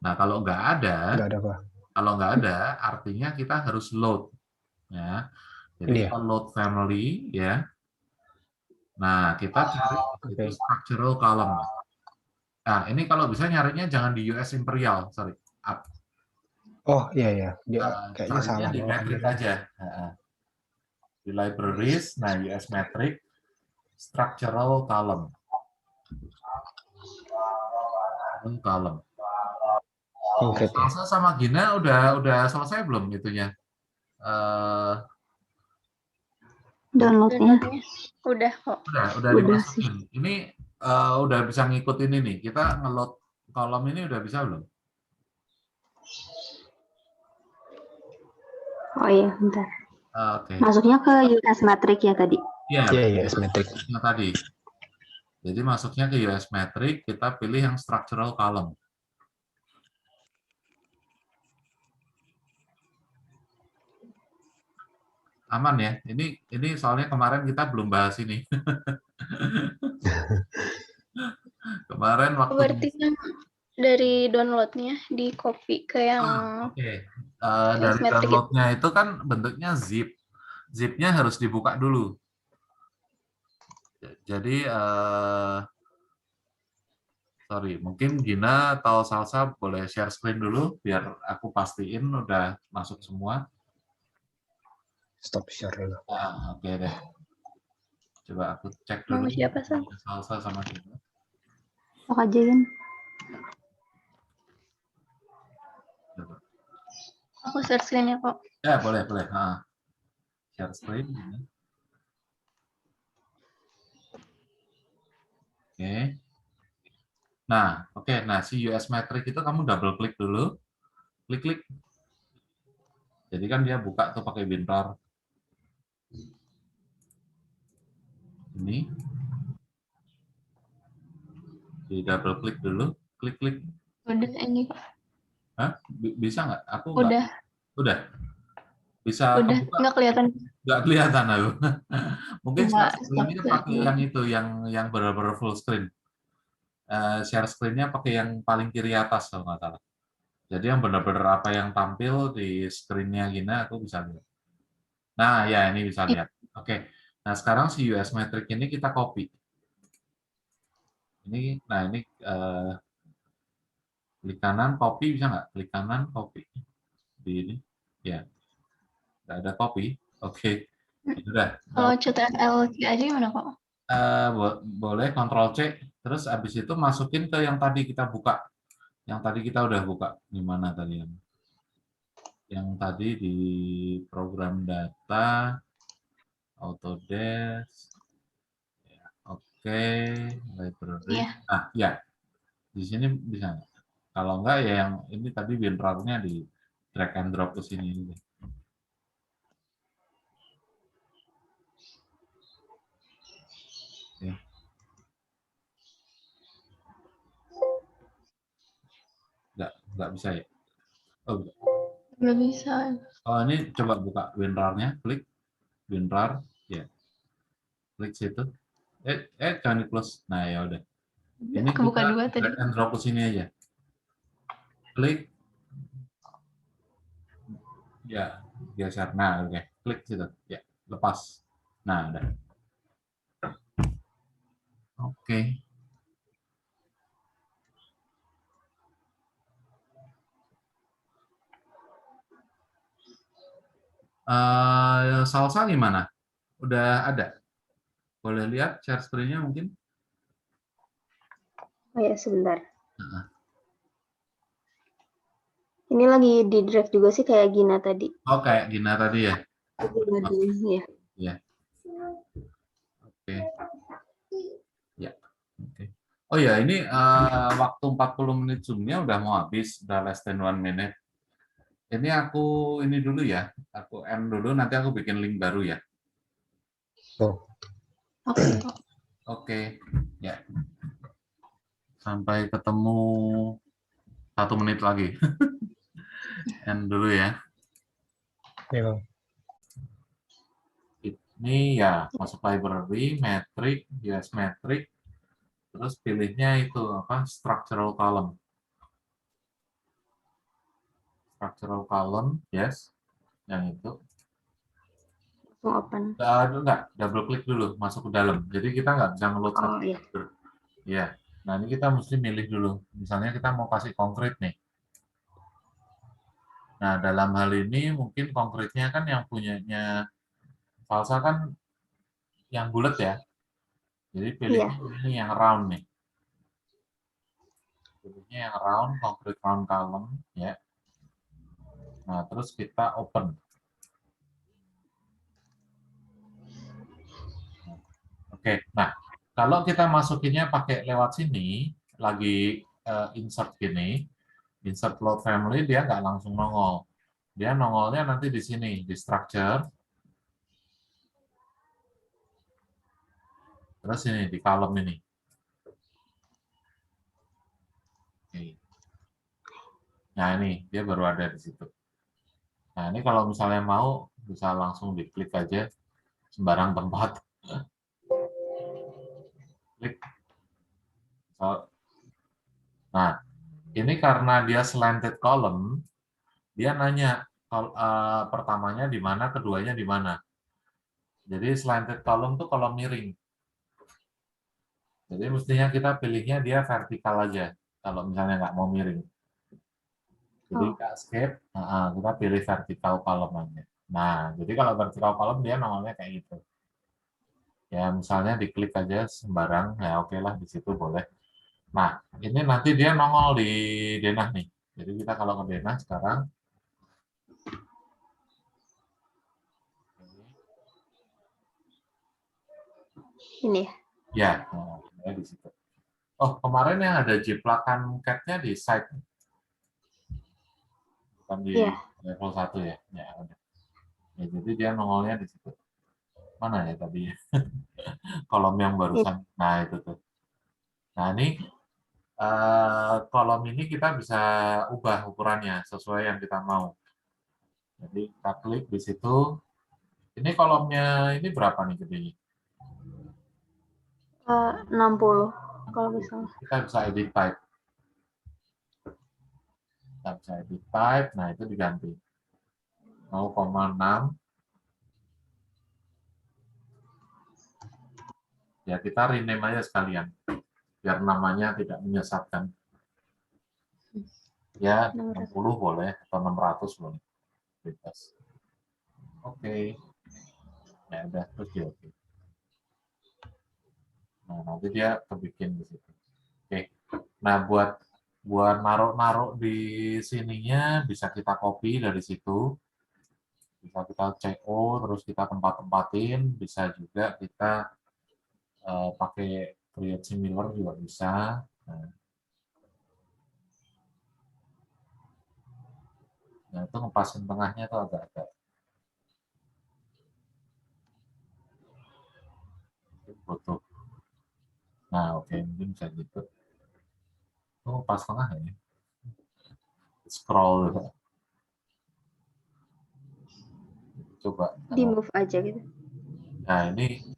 Speaker 1: Nah, kalau nggak ada,
Speaker 3: Nggak ada kok.
Speaker 1: artinya kita harus load. Ya. Jadi
Speaker 3: Ini ya.
Speaker 1: kita load family, ya. Nah, kita cari itu
Speaker 3: Oke.
Speaker 1: structural column. Nah, ini kalau bisa nyarinya jangan di US Imperial, sorry. Up.
Speaker 3: Oh iya ya. Dia kayaknya
Speaker 1: Carinya
Speaker 3: salah
Speaker 1: di
Speaker 3: kalau
Speaker 1: metric
Speaker 3: ambil.
Speaker 1: aja. Di libraries, nah US metric, structural column. Column.
Speaker 3: Konkret ya.
Speaker 1: Salsa sama Gina udah selesai belum itunya?
Speaker 2: Downloadnya udah kok.
Speaker 1: Udah dimasukin. Ini udah bisa ngikutin ini. Kita ngeload kolom ini udah bisa belum?
Speaker 4: Oh iya, bentar.
Speaker 1: Oke.
Speaker 4: Masuknya ke US Matrix ya tadi?
Speaker 1: Iya,
Speaker 3: Iya, US metric.
Speaker 1: tadi. Jadi masuknya ke US metric, kita pilih yang structural column. Aman ya. Ini soalnya kemarin kita belum bahas ini. Kemarin waktu
Speaker 2: Berarti yang dari downloadnya di copy ke yang
Speaker 1: Oke. Dari
Speaker 2: metric itu.
Speaker 1: downloadnya itu kan bentuknya zip. Zipnya harus dibuka dulu. Jadi sorry, mungkin Gina atau Salsa boleh share screen dulu biar aku pastiin udah masuk semua.
Speaker 3: Stop share dulu.
Speaker 1: Oke deh. Coba aku cek
Speaker 2: Mau
Speaker 1: dulu.
Speaker 2: siapa, Sal?
Speaker 1: Salsa sama Gina.
Speaker 4: Sok aja kan?
Speaker 1: Coba.
Speaker 2: Aku share screen-nya kok.
Speaker 1: Ya, boleh. Share screen. Gina. Oke. Nah, oke. Nah, si US metric itu kamu double klik dulu. Klik. Jadi kan dia buka tuh pakai WinRAR. Ini. Di double klik dulu. Klik.
Speaker 2: Udah ini kok.
Speaker 1: Hah? Bisa nggak? Aku
Speaker 2: Udah.
Speaker 1: Udah. Bisa
Speaker 2: Udah
Speaker 1: kebuka?
Speaker 2: nggak kelihatan.
Speaker 1: Nggak kelihatan aku. Mungkin share
Speaker 2: Nggak
Speaker 1: screen-nya pakai yang itu, yang benar-benar full screen. Share screen-nya pakai yang paling kiri atas kalau nggak salah. Jadi yang benar-benar apa yang tampil di screen-nya Gina aku bisa lihat. Nah, ya ini bisa lihat. Oke. Nah, sekarang si US metric ini kita copy. Ini klik kanan copy bisa nggak? Klik kanan copy. Di ini. Ya. Nggak ada copy. Oke. Sudah.
Speaker 2: Kalau CTRL aja gimana kok?
Speaker 1: Boleh Ctrl C, terus habis itu masukin ke yang tadi kita buka. Yang tadi kita udah buka. Di mana tadi yang tadi di program data, Autodesk. Ya, oke, library.
Speaker 2: Iya.
Speaker 1: Nah, ya. Di sini bisa nggak? Kalau enggak ya yang ini tadi WinRAR-nya di drag and drop ke sini. Ya. Nggak bisa ya? Oh,
Speaker 2: Nggak bisa.
Speaker 1: oh, ini coba buka WinRAR-nya, klik WinRAR, ya. Klik situ. Jangan di close. Nah, ya udah. Ini
Speaker 2: Kebuka
Speaker 1: kita
Speaker 2: dua tadi.
Speaker 1: drag and drop ke sini aja. Klik. Ya, geser. Nah, oke. Klik situ. Ya, lepas. Nah, udah. Oke. Salsa gimana? Udah ada? Boleh lihat share screen-nya mungkin?
Speaker 2: Oh ya, sebentar.
Speaker 1: Heeh.
Speaker 2: Ini lagi di drag juga sih kayak Gina tadi.
Speaker 1: Oh, kayak Gina tadi ya?
Speaker 2: Ya.
Speaker 1: Ya, oke. Ya, oke. Oh ya, ini waktu 40 menit Zoom-nya udah mau habis, udah less than 1 minute. Ini aku ini dulu ya, aku end dulu, nanti aku bikin link baru ya.
Speaker 3: Oh,
Speaker 2: Oke.
Speaker 1: Oke, ya. Sampai ketemu 1 menit lagi. End dulu ya.
Speaker 3: ya Bang.
Speaker 1: Ini ya, masuk library, metric, US metric, terus pilihnya itu apa? Structural column. Structural column, yes. Yang itu.
Speaker 2: Langsung open.
Speaker 1: Enggak, double klik dulu, masuk ke dalam. Jadi kita nggak bisa ngeload satu
Speaker 2: Oh iya.
Speaker 1: folder. Ya, nah ini kita mesti milih dulu. Misalnya kita mau kasih konkret nih. Nah, dalam hal ini mungkin konkretnya kan yang punyanya Falsa kan yang bulat ya. Jadi
Speaker 2: Iya.
Speaker 1: pilihnya ini yang round nih. Pilihnya yang round, concrete round column ya. Nah, terus kita open. Oke, nah kalau kita masukinnya pakai lewat sini, lagi insert gini, insert load family, dia nggak langsung nongol. Dia nongolnya nanti di sini, di structure. Terus ini, di column ini. Oke. Nah ini, dia baru ada di situ. Nah ini kalau misalnya mau, bisa langsung diklik aja sembarang tempat. Klik. Nah, ini karena dia slanted column, dia nanya pertamanya di mana, keduanya di mana. Jadi slanted column tuh kalau miring. Jadi mestinya kita pilihnya dia vertikal aja, kalau misalnya nggak mau miring. Jadi
Speaker 2: Oh.
Speaker 1: escape, kita pilih vertikal column aja. Nah, jadi kalau vertikal column dia nongolnya kayak gitu. Ya, misalnya diklik aja sembarang, ya oke lah di situ boleh. Nah, ini nanti dia nongol di denah nih. Jadi kita kalau ke denah sekarang,
Speaker 2: Ini ya.
Speaker 1: ya, nah, di situ. Oh, kemarin yang ada jiplakan cat-nya di site, bukan di
Speaker 2: Iya.
Speaker 1: level 1 ya. Ya, udah. Ya, jadi dia nongolnya di situ. Mana ya tadi? Kolom yang barusan. Nah, itu tuh. Nah, ini kolom ini kita bisa ubah ukurannya sesuai yang kita mau. Jadi kita klik di situ. Ini kolomnya ini berapa nih gedenya?
Speaker 2: 60 kalau misalnya.
Speaker 1: Kita bisa edit type. Kita bisa edit type. Nah, itu diganti. 0,6. Ya, kita rename aja sekalian. Biar namanya tidak menyesatkan. Ya, 60 boleh, atau 600 boleh. Bebas. Oke. Ya udah, terus dia oke. Nah, nanti dia kebikin di situ. Oke. Nah, buat naruh-naruh di sininya bisa kita copy dari situ. Bisa kita CO, terus kita tempat-tempatin, bisa juga kita pakai create similar juga bisa. Nah, itu ngepasin tengahnya tuh agak-agak butuh. Nah, oke, mungkin bisa gitu. Oh, pas tengah ya. Scroll gitu. Coba.
Speaker 2: Di move aja gitu.
Speaker 1: Nah, ini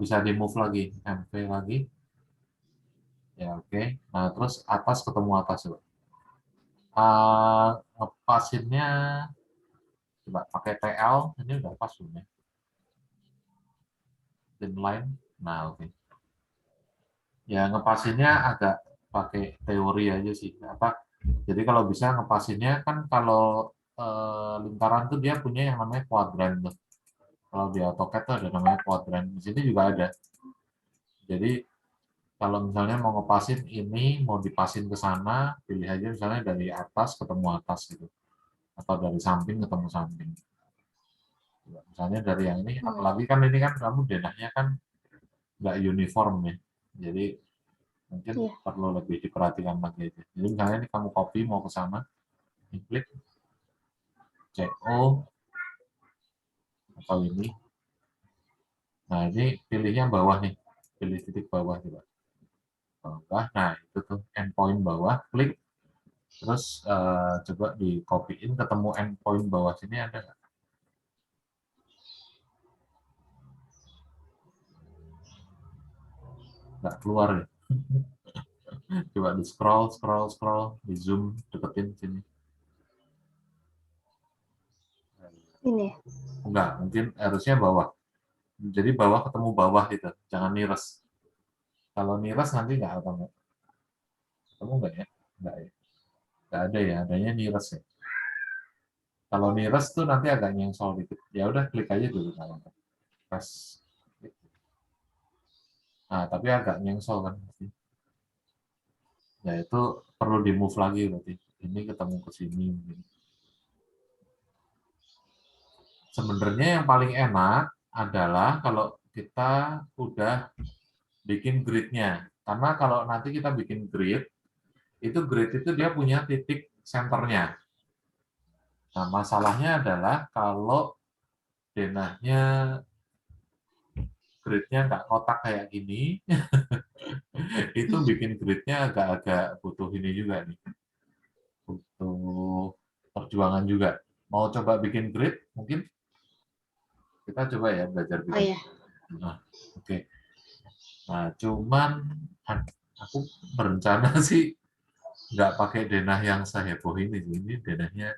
Speaker 1: bisa di move lagi, MV lagi. Ya, oke. Nah, terus atas ketemu atas coba. Ngepasinnya Coba pakai TL, ini udah pas belum ya? Thin line, nah oke. Ya ngepasinnya agak pakai teori aja sih. Jadi kalau bisa ngepasinnya kan kalau lingkaran tuh dia punya yang namanya kuadran tuh. Kalau di AutoCAD tuh ada namanya kuadran. Di sini juga ada. Jadi kalau misalnya mau ngepasin ini, mau dipasin ke sana, pilih aja misalnya dari atas ketemu atas gitu. Atau dari samping ketemu samping. Misalnya dari yang ini, apalagi kan ini kan kamu denahnya kan nggak uniform ya. Jadi mungkin perlu lebih diperhatikan lagi aja. Jadi misalnya ini kamu copy mau ke sana, klik CO atau ini. Nah ini pilihnya bawah nih, pilih titik bawah juga. Bawah, nah itu tuh endpoint bawah, klik, terus coba di copyin ketemu endpoint bawah sini ada nggak? Nggak keluar ya. Coba di scroll, di zoom, deketin sini.
Speaker 2: Ini.
Speaker 1: Enggak, mungkin harusnya bawah. Jadi bawah ketemu bawah gitu, jangan nires. Kalau nires nanti nggak ketemu. Ketemu nggak ya? Nggak ya. Nggak ada ya, adanya nires ya. Kalau nires tuh nanti agak nyengsol dikit. Ya udah klik aja dulu kalau pas. Nah, tapi agak nyengsol kan. Ya itu perlu di move lagi berarti. Ini ketemu ke sini. Sebenarnya yang paling enak adalah kalau kita udah bikin grid-nya. Karena kalau nanti kita bikin grid, itu grid itu dia punya titik senternya. Nah, masalahnya adalah kalau denahnya grid-nya nggak kotak kayak gini, itu bikin grid-nya agak-agak butuh ini juga nih. Butuh perjuangan juga. Mau coba bikin grid? Mungkin kita coba ya belajar bikin.
Speaker 2: Oh iya.
Speaker 1: Nah, oke. Nah, cuman aku berencana sih nggak pakai denah yang seheboh ini. Ini denahnya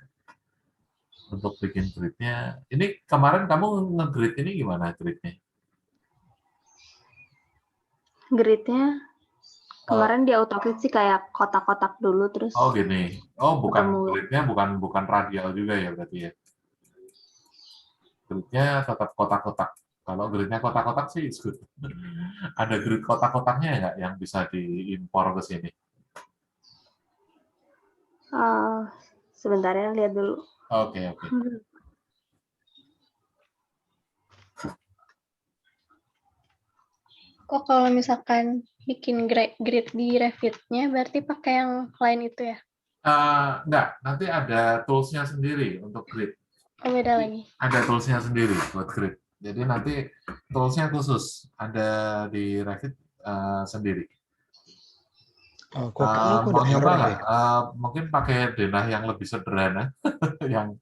Speaker 1: untuk bikin grid-nya. Ini kemarin kamu nge-grid ini gimana grid-nya?
Speaker 2: Gridnya kemarin di AutoCAD sih kayak kotak-kotak dulu terus.
Speaker 1: Oh gini. Oh bukan
Speaker 2: ketemu.
Speaker 1: gridnya bukan radial juga ya berarti ya. Gridnya tetap kotak-kotak. Kalau gridnya kotak-kotak sih good. Ada grid kotak-kotaknya nggak yang bisa diimpor ke sini?
Speaker 2: Sebentar ya, lihat dulu.
Speaker 1: Oke.
Speaker 2: Kok kalau misalkan bikin grid di Revit-nya berarti pakai yang lain itu ya?
Speaker 1: Enggak, nanti ada tools-nya sendiri untuk grid.
Speaker 2: Oh, beda lagi.
Speaker 1: Ada tools-nya sendiri buat grid. Jadi nanti tools-nya khusus ada di Revit sendiri.
Speaker 3: Oh, kok kayaknya kok ada
Speaker 1: Mau
Speaker 3: error
Speaker 1: coba nggak?
Speaker 3: deh.
Speaker 1: Mungkin pakai denah yang lebih sederhana, yang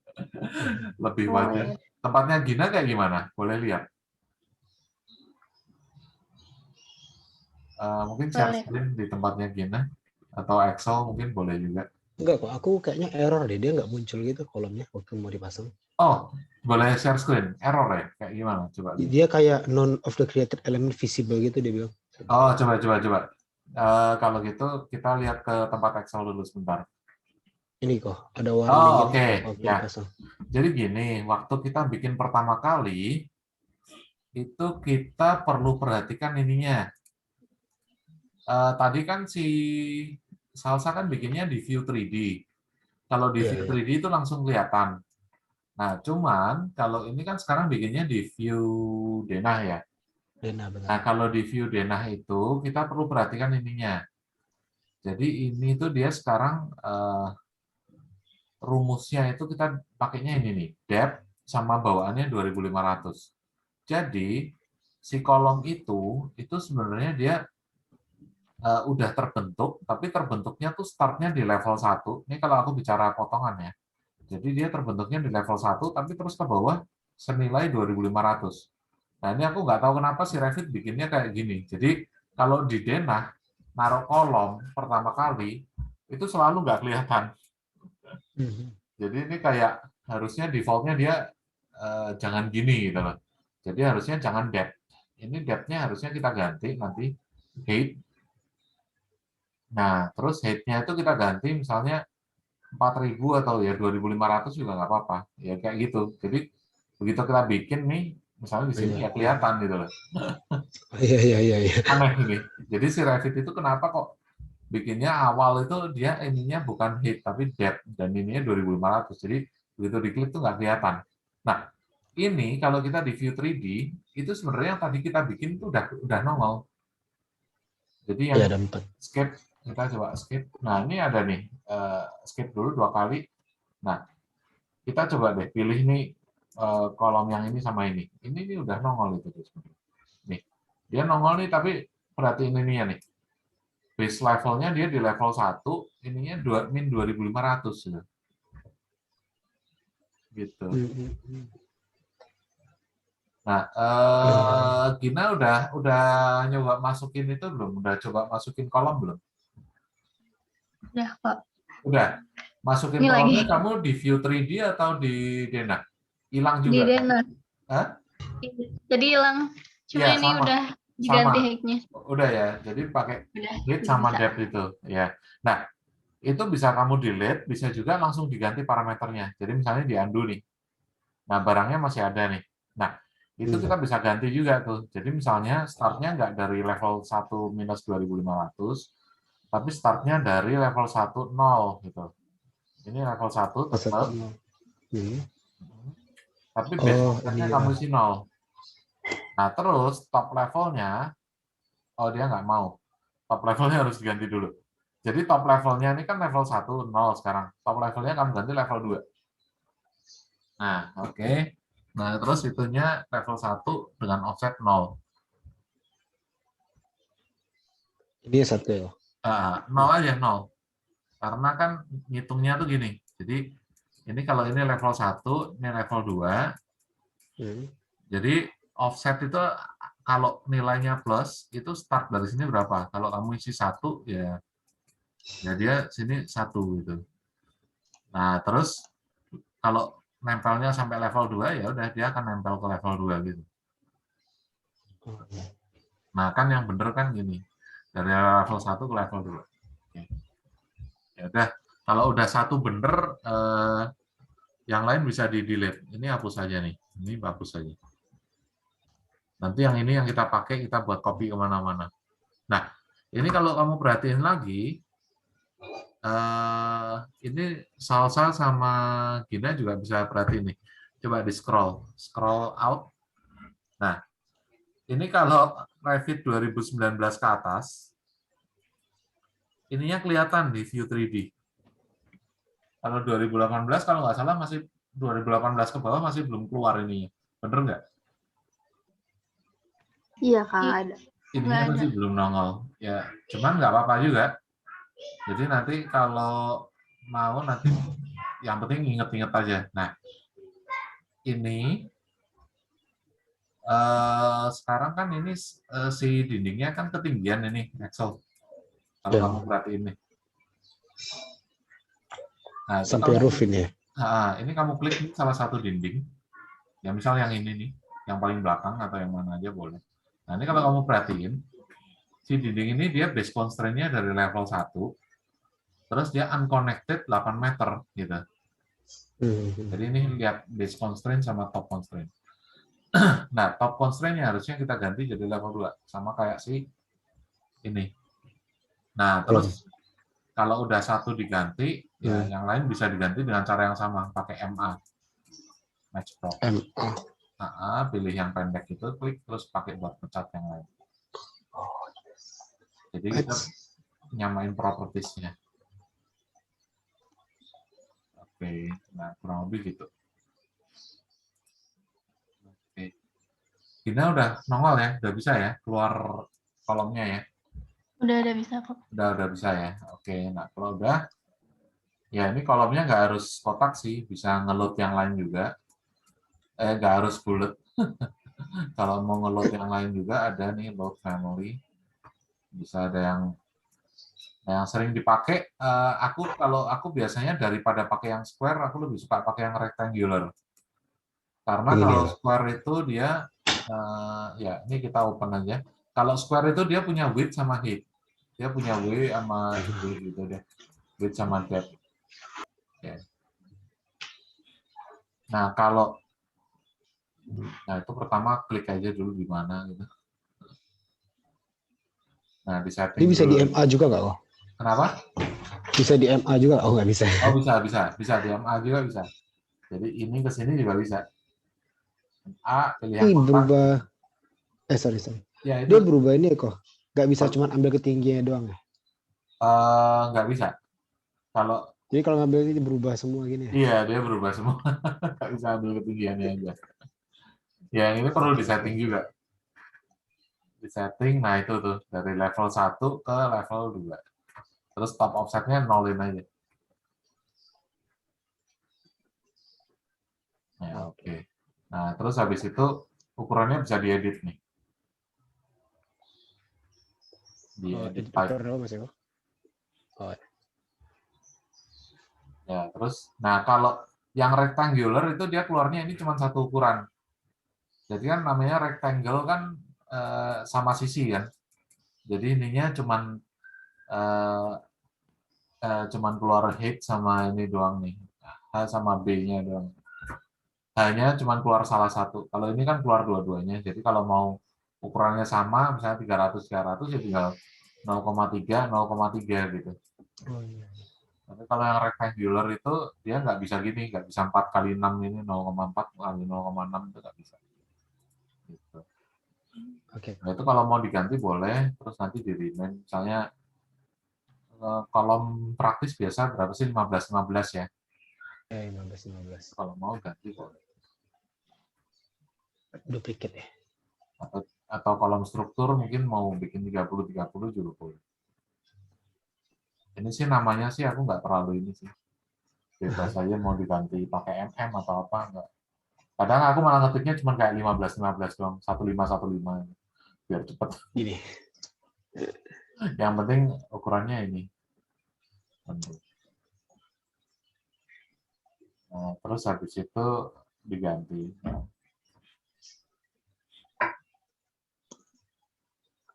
Speaker 1: lebih wajar.
Speaker 2: iya.
Speaker 1: Tempatnya Gina kayak gimana? Boleh lihat. Mungkin share
Speaker 2: Boleh.
Speaker 1: screen di tempatnya Gina atau Excel mungkin boleh juga.
Speaker 3: Enggak kok, aku kayaknya error deh. Dia nggak muncul gitu kolomnya waktu mau dipasang.
Speaker 1: Oh, boleh share screen. Error ya? Kayak gimana? Coba lihat.
Speaker 3: Dia kayak none of the created element visible gitu dia bilang.
Speaker 1: Oh, coba. Kalau gitu kita lihat ke tempat Excel dulu sebentar.
Speaker 3: Ini kok, ada warning
Speaker 1: Oh,
Speaker 3: gitu
Speaker 1: oke.
Speaker 3: waktu
Speaker 1: Ya.
Speaker 3: dipasang.
Speaker 1: Jadi gini, waktu kita bikin pertama kali, itu kita perlu perhatikan ininya. Tadi kan si Salsa kan bikinnya di view 3D. Kalau di view 3D itu langsung kelihatan. Nah, cuman kalau ini kan sekarang bikinnya di view denah ya.
Speaker 3: Benar.
Speaker 1: Nah, kalau di view denah itu kita perlu perhatikan ininya. Jadi ini tuh dia sekarang rumusnya itu kita pakainya ini nih, depth sama bawaannya 2500. Jadi si kolom itu sebenarnya dia udah terbentuk, tapi terbentuknya tuh startnya di level 1. Ini kalau aku bicara potongan ya. Jadi dia terbentuknya di level 1, tapi terus ke bawah senilai 2500. Nah ini aku nggak tahu kenapa si Revit bikinnya kayak gini. Jadi kalau di denah, naruh kolom pertama kali, itu selalu nggak kelihatan. Jadi ini kayak harusnya defaultnya dia jangan gini gitu loh. Jadi harusnya jangan depth. Ini depth-nya harusnya kita ganti nanti height. Nah, terus height-nya itu kita ganti misalnya 4.000 atau ya 2.500 juga nggak apa-apa. Ya kayak gitu. Jadi begitu kita bikin nih, misalnya di sini ya kelihatan gitu loh.
Speaker 3: Iya.
Speaker 1: Aneh ini. Jadi si Revit itu kenapa kok bikinnya awal itu dia ininya bukan height tapi depth dan ininya 2.500. Jadi begitu diklik tuh nggak kelihatan. Nah, ini kalau kita di view 3D itu sebenarnya yang tadi kita bikin itu udah nongol. Jadi yang
Speaker 3: Iya, ada 4.
Speaker 1: escape, kita coba escape. Nah, ini ada nih, escape dulu 2 kali. Nah, kita coba deh pilih nih kolom yang ini sama ini. Ini udah nongol itu sebenarnya. Nih, dia nongol nih tapi perhatiin ini ya nih. Base levelnya dia di level 1, ininya min 2.500 gitu. Gitu. Nah, Gina udah nyoba masukin itu belum? Udah coba masukin kolom belum?
Speaker 2: Udah kok.
Speaker 1: Udah. Masukin
Speaker 2: Ini
Speaker 1: kolomnya
Speaker 2: lagi.
Speaker 1: kamu di view 3D atau di Dena? Hilang
Speaker 2: Di
Speaker 1: juga?
Speaker 2: Dena.
Speaker 1: Hah?
Speaker 2: Jadi hilang. Cuma
Speaker 1: Iya,
Speaker 2: ini
Speaker 1: sama.
Speaker 2: udah diganti
Speaker 1: Sama.
Speaker 2: height-nya.
Speaker 1: Udah ya. Jadi pakai
Speaker 2: Udah
Speaker 1: height sama
Speaker 2: bisa.
Speaker 1: depth itu, ya. Nah, itu bisa kamu delete, bisa juga langsung diganti parameternya. Jadi misalnya di undo nih. Nah, barangnya masih ada nih. Nah, itu kita bisa ganti juga tuh. Jadi misalnya startnya nggak dari level 1 minus 2.500, tapi startnya dari level 1 0 gitu. Ini level 1 tetap, tapi base levelnya kamu isi 0. Nah, terus top levelnya, oh dia nggak mau. Top levelnya harus diganti dulu. Jadi top levelnya ini kan level 1, 0 sekarang. Top levelnya kamu ganti level 2. Nah, oke. Nah, terus itunya level 1 dengan offset 0.
Speaker 3: Ini 1 ya?
Speaker 1: 0 aja, 0. Karena kan ngitungnya tuh gini. Jadi, ini kalau ini level 1, ini level 2. Jadi, offset itu kalau nilainya plus, itu start dari sini berapa? Kalau kamu isi 1, ya dia sini 1 gitu. Nah, terus kalau nempelnya sampai level 2, ya udah dia akan nempel ke level 2 gitu. Nah, kan yang bener kan gini. Dari level 1 ke level 2. Oke. Ya udah, kalau udah 1 bener, yang lain bisa di-delete. Ini hapus aja nih. Ini hapus aja. Nanti yang ini yang kita pakai, kita buat copy kemana-mana. Nah, ini kalau kamu perhatiin lagi, ini Salsa sama Gina juga bisa perhatiin nih. Coba di scroll out. Nah, ini kalau Revit 2019 ke atas, ininya kelihatan di view 3D. Kalau 2018 kalau nggak salah masih 2018 ke bawah masih belum keluar ininya. Bener nggak?
Speaker 4: Iya, Kak, ada.
Speaker 1: Ininya masih belum nongol. Ya, cuman nggak apa-apa juga. Jadi nanti kalau mau nanti yang penting inget-inget aja. Nah, ini sekarang kan ini si dindingnya kan ketinggian ini Excel. Kalau kamu perhatiin nih. Nah, itu
Speaker 3: sampai
Speaker 1: kamu,
Speaker 3: roof ini ya?
Speaker 1: ini kamu klik nih salah satu dinding. Ya misal yang ini nih, yang paling belakang atau yang mana aja boleh. Nah, ini kalau kamu perhatiin, si dinding ini dia base constraint-nya dari level 1, terus dia unconnected 8 meter gitu. Jadi ini lihat base constraint sama top constraint. Nah, top constraint-nya harusnya kita ganti jadi level 2, sama kayak si ini. Nah, terus kalau udah 1 diganti, ya yang lain bisa diganti dengan cara yang sama, pakai MA. Match prop. Pilih yang pendek itu, klik, terus pakai buat pecat yang lain. Jadi kita nyamain properties-nya. Oke, nah kurang lebih gitu. Oke. Gina udah nongol ya, udah bisa ya keluar kolomnya ya.
Speaker 2: Udah bisa kok.
Speaker 1: Udah bisa ya. Oke, nah kalau udah, ya ini kolomnya nggak harus kotak sih, bisa ngeload yang lain juga. Nggak harus bulat. Kalau mau ngeload yang lain juga ada nih, load family. Bisa ada yang Nah, yang sering dipakai, kalau aku biasanya daripada pakai yang square, aku lebih suka pakai yang rectangular. Karena
Speaker 3: Ini
Speaker 1: kalau
Speaker 3: dia.
Speaker 1: square itu dia, ya ini kita open aja. Kalau square itu dia punya width sama height. Dia punya W sama D gitu deh. Width sama depth. Ya. Nah, nah itu pertama klik aja dulu di mana gitu. Nah, di
Speaker 3: Ini
Speaker 1: setting
Speaker 3: bisa
Speaker 1: dulu.
Speaker 3: di MA juga nggak kok?
Speaker 1: Kenapa?
Speaker 3: Bisa di MA juga? Oh nggak bisa.
Speaker 1: Oh, bisa di MA juga bisa. Jadi ini ke sini juga bisa. A, pilih yang
Speaker 3: Ini
Speaker 1: kotak.
Speaker 3: berubah. Sorry.
Speaker 1: Ya
Speaker 3: Dia
Speaker 1: itu
Speaker 3: berubah ini kok. Nggak bisa cuma ambil ketinggiannya doang ya?
Speaker 1: nggak bisa. Kalau
Speaker 3: Jadi kalau ngambil ini berubah semua gini ya?
Speaker 1: iya dia berubah semua, nggak bisa ambil ketinggiannya aja. Ya yang ini perlu
Speaker 3: Oke.
Speaker 1: disetting juga. Disetting, nah itu tuh dari level 1 ke level 2. Terus top offsetnya nolin aja. Ya, oke. Nah, terus habis itu ukurannya bisa diedit nih.
Speaker 3: Oh,
Speaker 1: Diedit
Speaker 3: edit
Speaker 1: type.
Speaker 3: ukuran apa Mas Eko? Oh,
Speaker 1: Ya, terus nah kalau yang rectangular itu dia keluarnya ini cuma satu ukuran. Jadi kan namanya rectangle kan sama sisi kan. Jadi ininya eh, cuman keluar height sama ini doang nih. H sama B-nya doang. Hanya cuman keluar salah satu. Kalau ini kan keluar dua-duanya. Jadi kalau mau ukurannya sama, misalnya 300 ya tinggal 0,3, 0,3 gitu.
Speaker 3: oh iya.
Speaker 1: Tapi kalau yang rectangular itu dia nggak bisa gini, nggak bisa 4 kali 6 ini 0,4 kali 0,6 itu nggak bisa. Gitu.
Speaker 3: Oke.
Speaker 1: Nah itu kalau mau diganti boleh, terus nanti di rename. Misalnya kolom praktis biasa berapa sih 15-15 ya.
Speaker 3: 15.
Speaker 1: Kalau mau ganti boleh.
Speaker 3: Duplicate ya.
Speaker 1: Atau kolom struktur mungkin mau bikin 30-30 juga boleh. Ini sih namanya sih aku nggak terlalu ini sih. Bebas aja mau diganti pakai MM atau apa enggak. Kadang aku malah ngetiknya cuma kayak 15-15 doang, 1515 biar cepet.
Speaker 3: Gini.
Speaker 1: Yang penting ukurannya ini. Nah, terus habis itu diganti.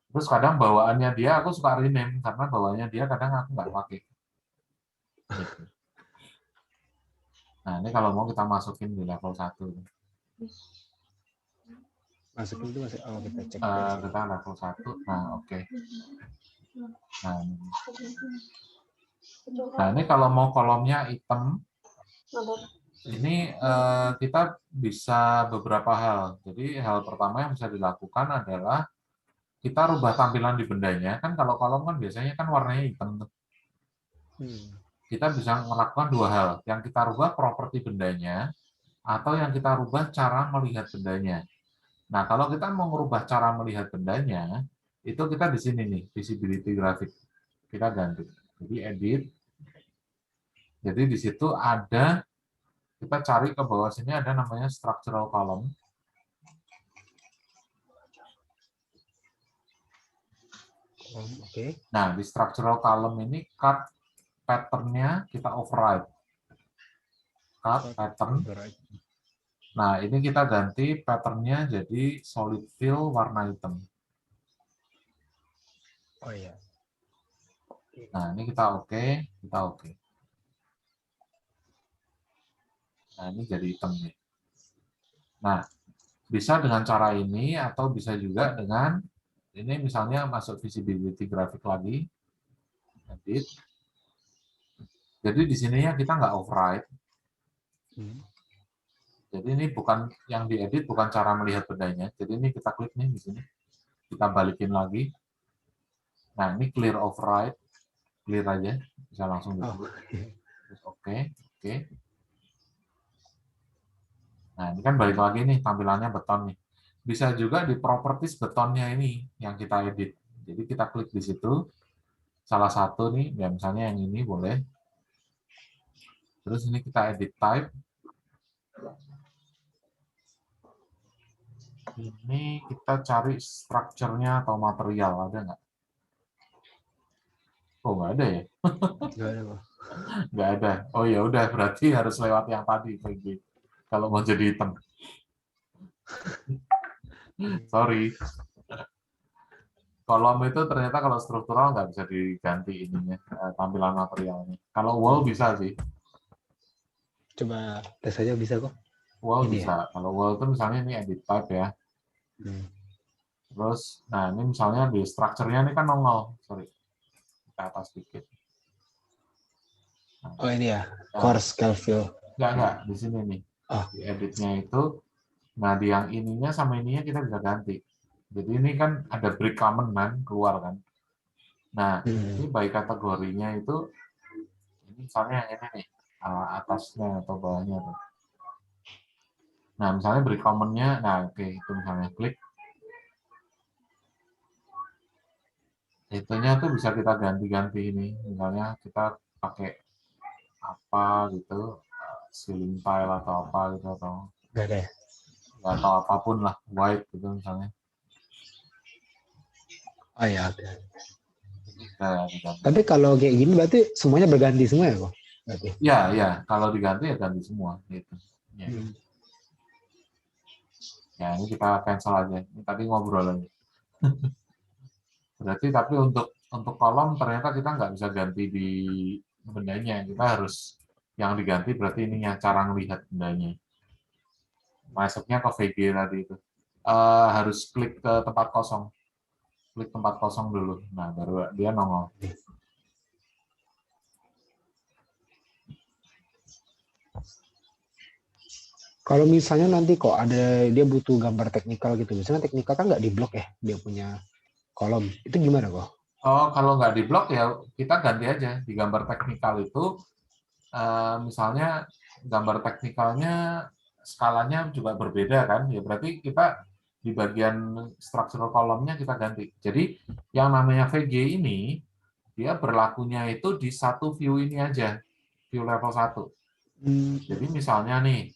Speaker 1: Terus kadang bawaannya dia aku suka rename karena bawaannya dia kadang aku nggak pakai. Gitu. Nah ini kalau mau kita masukin di level 1.
Speaker 3: Masukin itu masih. Oh kita cek.
Speaker 1: Kita level 1. Nah oke. Nah ini kalau mau kolomnya hitam, ini kita bisa beberapa hal. Jadi hal pertama yang bisa dilakukan adalah kita rubah tampilan di bendanya. Kan kalau kolom kan biasanya kan warnanya hitam. Kita bisa melakukan dua hal. Yang kita rubah properti bendanya, atau yang kita rubah cara melihat bendanya. Nah, kalau kita mau merubah cara melihat bendanya, itu kita di sini nih, visibility graphic. Kita ganti. Jadi edit. Jadi di situ ada, kita cari ke bawah sini ada namanya structural column.
Speaker 3: Oke.
Speaker 1: Nah, di structural column ini cut pattern-nya kita override. Cut pattern. Nah, ini kita ganti pattern-nya jadi solid fill warna hitam.
Speaker 3: Oh iya.
Speaker 1: Nah, ini kita oke, kita oke. Nah, ini jadi hitam nih. Nah, bisa dengan cara ini atau bisa juga dengan ini misalnya masuk visibility grafik lagi, edit. Jadi di sininya kita nggak override. Jadi ini bukan yang diedit, bukan cara melihat bendanya. Jadi ini kita klik nih di sini, kita balikin lagi. Nah ini clear override, clear aja, bisa langsung di sini. Terus oke. Nah ini kan balik lagi nih tampilannya beton nih. Bisa juga di properties betonnya ini yang kita edit. Jadi kita klik di situ, salah satu nih, ya misalnya yang ini boleh. Terus ini kita edit type. Ini kita cari strukturnya atau material, ada nggak? Oh, nggak ada ya?
Speaker 3: Nggak ada kok.
Speaker 1: Nggak ada. Oh ya udah, berarti harus lewat yang tadi VG. Kalau mau jadi hitam. Sorry. Kolom itu ternyata kalau struktural nggak bisa diganti ininya, tampilan materialnya. Kalau wall bisa sih.
Speaker 3: Coba tes aja bisa kok.
Speaker 1: Wall
Speaker 3: Ini
Speaker 1: bisa. Kalau wall itu misalnya ini edit type ya. Terus, nah ini misalnya di structure-nya ini kan nongol. Sorry. Ke atas sedikit. Nah,
Speaker 3: Oh ini ya,
Speaker 1: ya.
Speaker 3: core scale fill.
Speaker 1: Enggak. Di sini nih.
Speaker 3: Oh.
Speaker 1: Di editnya itu, nah di yang ininya sama ininya kita bisa ganti. Jadi ini kan ada break common kan, keluar kan. Nah, ini by kategorinya itu, ini misalnya yang ini nih, atasnya atau bawahnya tuh. Nah, misalnya break common-nya, nah oke, itu misalnya klik. Itunya tuh bisa kita ganti-ganti ini. Misalnya kita pakai apa gitu, ceiling tile atau apa gitu, atau
Speaker 3: Nggak ada ya?
Speaker 1: atau apapun lah, white gitu misalnya.
Speaker 3: Oh ya, oke.
Speaker 1: Bisa diganti.
Speaker 3: Tapi kalau kayak gini berarti semuanya berganti semua ya kok? Berarti.
Speaker 1: Ya, kalau diganti ya ganti semua gitu. Ya. Ya, ini kita cancel aja. Ini tadi ngobrol aja. Berarti tapi untuk kolom ternyata kita nggak bisa ganti di bendanya. Kita harus yang diganti berarti ininya, cara ngelihat bendanya. Masuknya ke VG tadi itu. Harus klik ke tempat kosong. Klik tempat kosong dulu. Nah, baru dia nongol.
Speaker 3: Kalau misalnya nanti kok ada dia butuh gambar teknikal gitu, misalnya teknikal kan nggak diblok ya, dia punya kolom, itu gimana kok?
Speaker 1: Oh, kalau nggak diblok ya kita ganti aja di gambar teknikal itu. Misalnya gambar teknikalnya skalanya juga berbeda kan, ya berarti kita di bagian structural kolomnya kita ganti. Jadi yang namanya VG ini dia berlakunya itu di satu view ini aja, view level 1. Jadi misalnya nih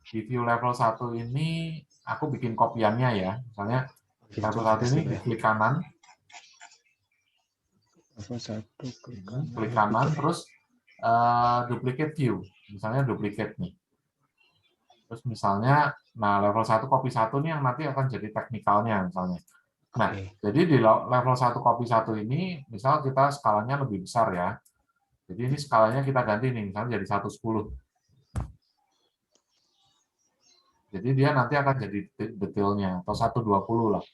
Speaker 1: di view level 1 ini aku bikin kopiannya ya, misalnya level 1 ini klik kanan,
Speaker 3: Level 1
Speaker 1: klik kanan terus duplicate view, misalnya duplicate nih. Terus misalnya, nah level 1 copy 1 nih yang nanti akan jadi teknikalnya misalnya. Nah, jadi di level 1 copy 1 ini, misal kita skalanya lebih besar ya. Jadi ini skalanya kita ganti nih, misalnya jadi 110. Jadi dia nanti akan jadi detailnya, atau 120 lah.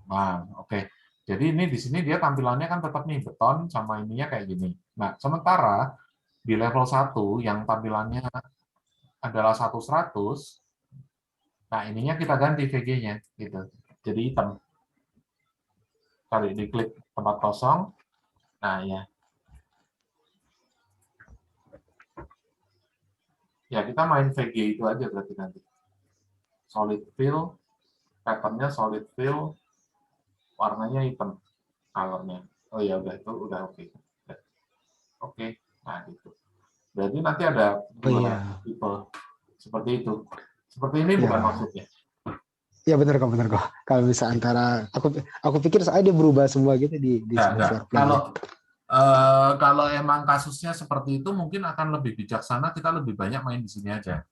Speaker 1: Nah, oke. Jadi ini di sini dia tampilannya kan tetap nih, beton sama ininya kayak gini. Nah, sementara di level 1 yang tampilannya adalah 100, nah ininya kita ganti VG-nya gitu. Jadi hitam. Kali diklik tempat kosong. Nah, ya. Ya, kita main VG itu aja berarti nanti. Solid fill, pattern-nya solid fill, warnanya hitam color-nya. Oh ya udah itu udah oke. Oke. Nah, gitu. Berarti nanti ada dua tipe seperti itu. Seperti ini bukan maksudnya.
Speaker 3: Iya benar kok. Kalau bisa antara aku pikir soalnya dia berubah semua gitu di
Speaker 1: Enggak. Kalau emang kasusnya seperti itu mungkin akan lebih bijaksana kita lebih banyak main di sini aja.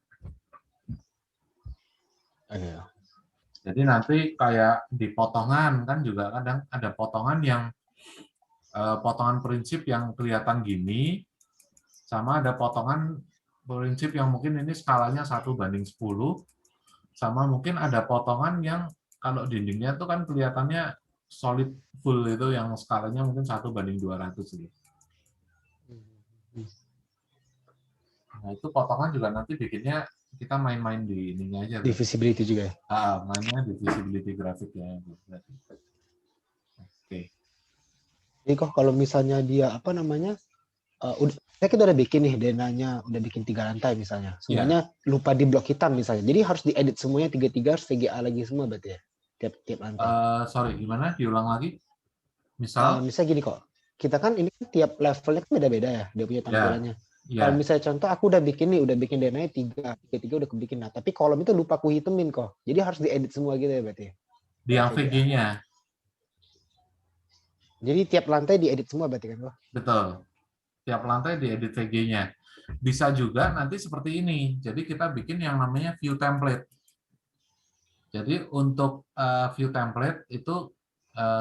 Speaker 1: Jadi nanti kayak di potongan kan juga kadang ada potongan yang potongan prinsip yang kelihatan gini, sama ada potongan prinsip yang mungkin ini skalanya 1:10, sama mungkin ada potongan yang kalau dindingnya itu kan kelihatannya solid full itu yang skalanya mungkin 1:200 gitu. Nah itu potongan juga nanti bikinnya kita main-main di ininya aja.
Speaker 3: Di visibility juga ya?
Speaker 1: Mainnya di visibility grafik ya. Oke.
Speaker 3: Jadi kok kalau misalnya dia apa namanya, kita udah bikin nih denanya, udah bikin 3 lantai misalnya. Semuanya lupa di blok hitam misalnya. Jadi harus diedit semuanya 3 harus VGA lagi semua berarti ya? Tiap lantai.
Speaker 1: Sorry, gimana? Diulang lagi? Misalnya
Speaker 3: gini kok, kita kan ini tiap levelnya kan beda-beda ya, dia punya tampilannya. Kalau misalnya contoh aku udah bikin denanya 3 udah kebikin. Nah, tapi kolom itu lupa aku hitemin kok. Jadi harus diedit semua gitu ya berarti.
Speaker 1: Di yang
Speaker 3: VGA.
Speaker 1: VG-nya.
Speaker 3: Jadi tiap lantai diedit semua berarti kan kok?
Speaker 1: Betul. Tiap lantai diedit VG-nya. Bisa juga nanti seperti ini. Jadi kita bikin yang namanya view template. Jadi untuk view template itu,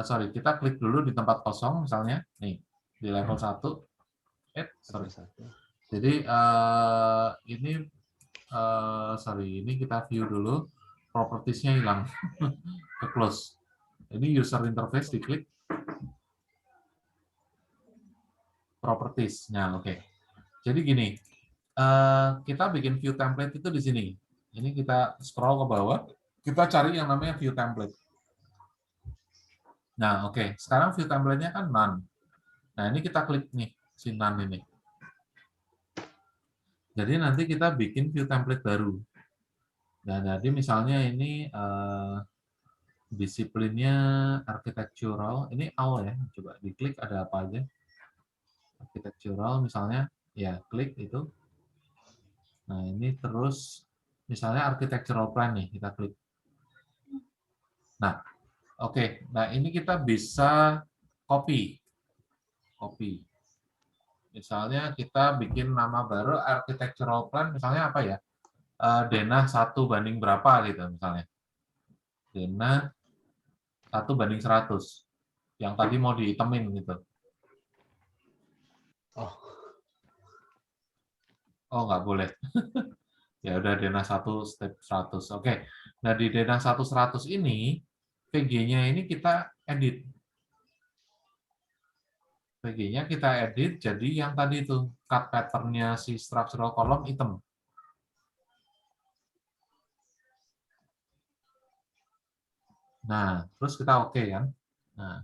Speaker 1: sorry, kita klik dulu di tempat kosong misalnya, nih di level 1. Sorry. Jadi ini, sorry, ini kita view dulu, propertiesnya hilang, ke close. Ini user interface, diklik, properties. Nah, oke. Jadi gini, kita bikin view template itu di sini. Ini kita scroll ke bawah, kita cari yang namanya view template. Nah, oke. Sekarang view template-nya kan none. Nah, ini kita klik nih, si none ini. Jadi nanti kita bikin view template baru. Nah, jadi misalnya ini disiplinnya architectural. Ini all ya. Coba diklik ada apa aja. Architectural misalnya, ya klik itu. Nah, ini terus misalnya architectural plan nih, kita klik. Nah, oke. Nah, ini kita bisa copy. Misalnya kita bikin nama baru architectural plan, misalnya apa ya? Denah 1 banding berapa gitu misalnya. Denah 1 banding 100. Yang tadi mau dihitemin gitu. Oh, nggak boleh. Ya udah denah 1 step 100. Oke. Nah, di denah 1 100 ini VG-nya ini kita edit. VG-nya kita edit jadi yang tadi itu cut pattern-nya si structural column hitam. Nah, terus kita oke kan. Nah,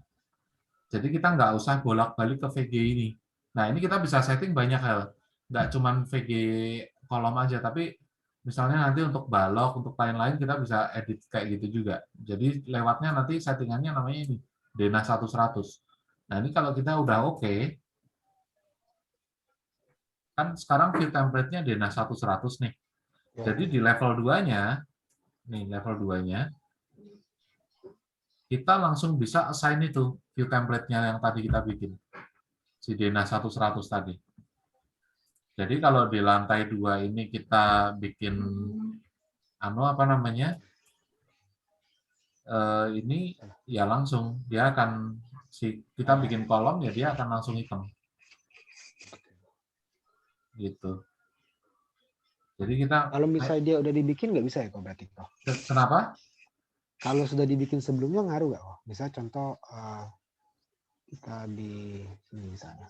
Speaker 1: jadi kita nggak usah bolak-balik ke VG ini. Nah, ini kita bisa setting banyak hal. Nggak cuma VG kolom aja, tapi misalnya nanti untuk balok, untuk lain-lain kita bisa edit kayak gitu juga. Jadi lewatnya nanti settingannya namanya ini, denah 100. Nah, ini kalau kita udah oke, kan sekarang view template-nya denah 100 nih. Jadi di level 2-nya, nih level 2-nya, kita langsung bisa assign itu view template-nya yang tadi kita bikin. Si denah 100 tadi. Jadi kalau di lantai 2 ini kita bikin apa namanya? Ini ya langsung dia akan kita bikin kolom ya dia akan langsung hitam. Gitu. Jadi kita
Speaker 3: Kalau misalnya dia udah dibikin nggak bisa ya kok berarti kok?
Speaker 1: Kenapa?
Speaker 3: Kalau sudah dibikin sebelumnya ngaruh nggak kok? Misalnya contoh kita di ini misalnya.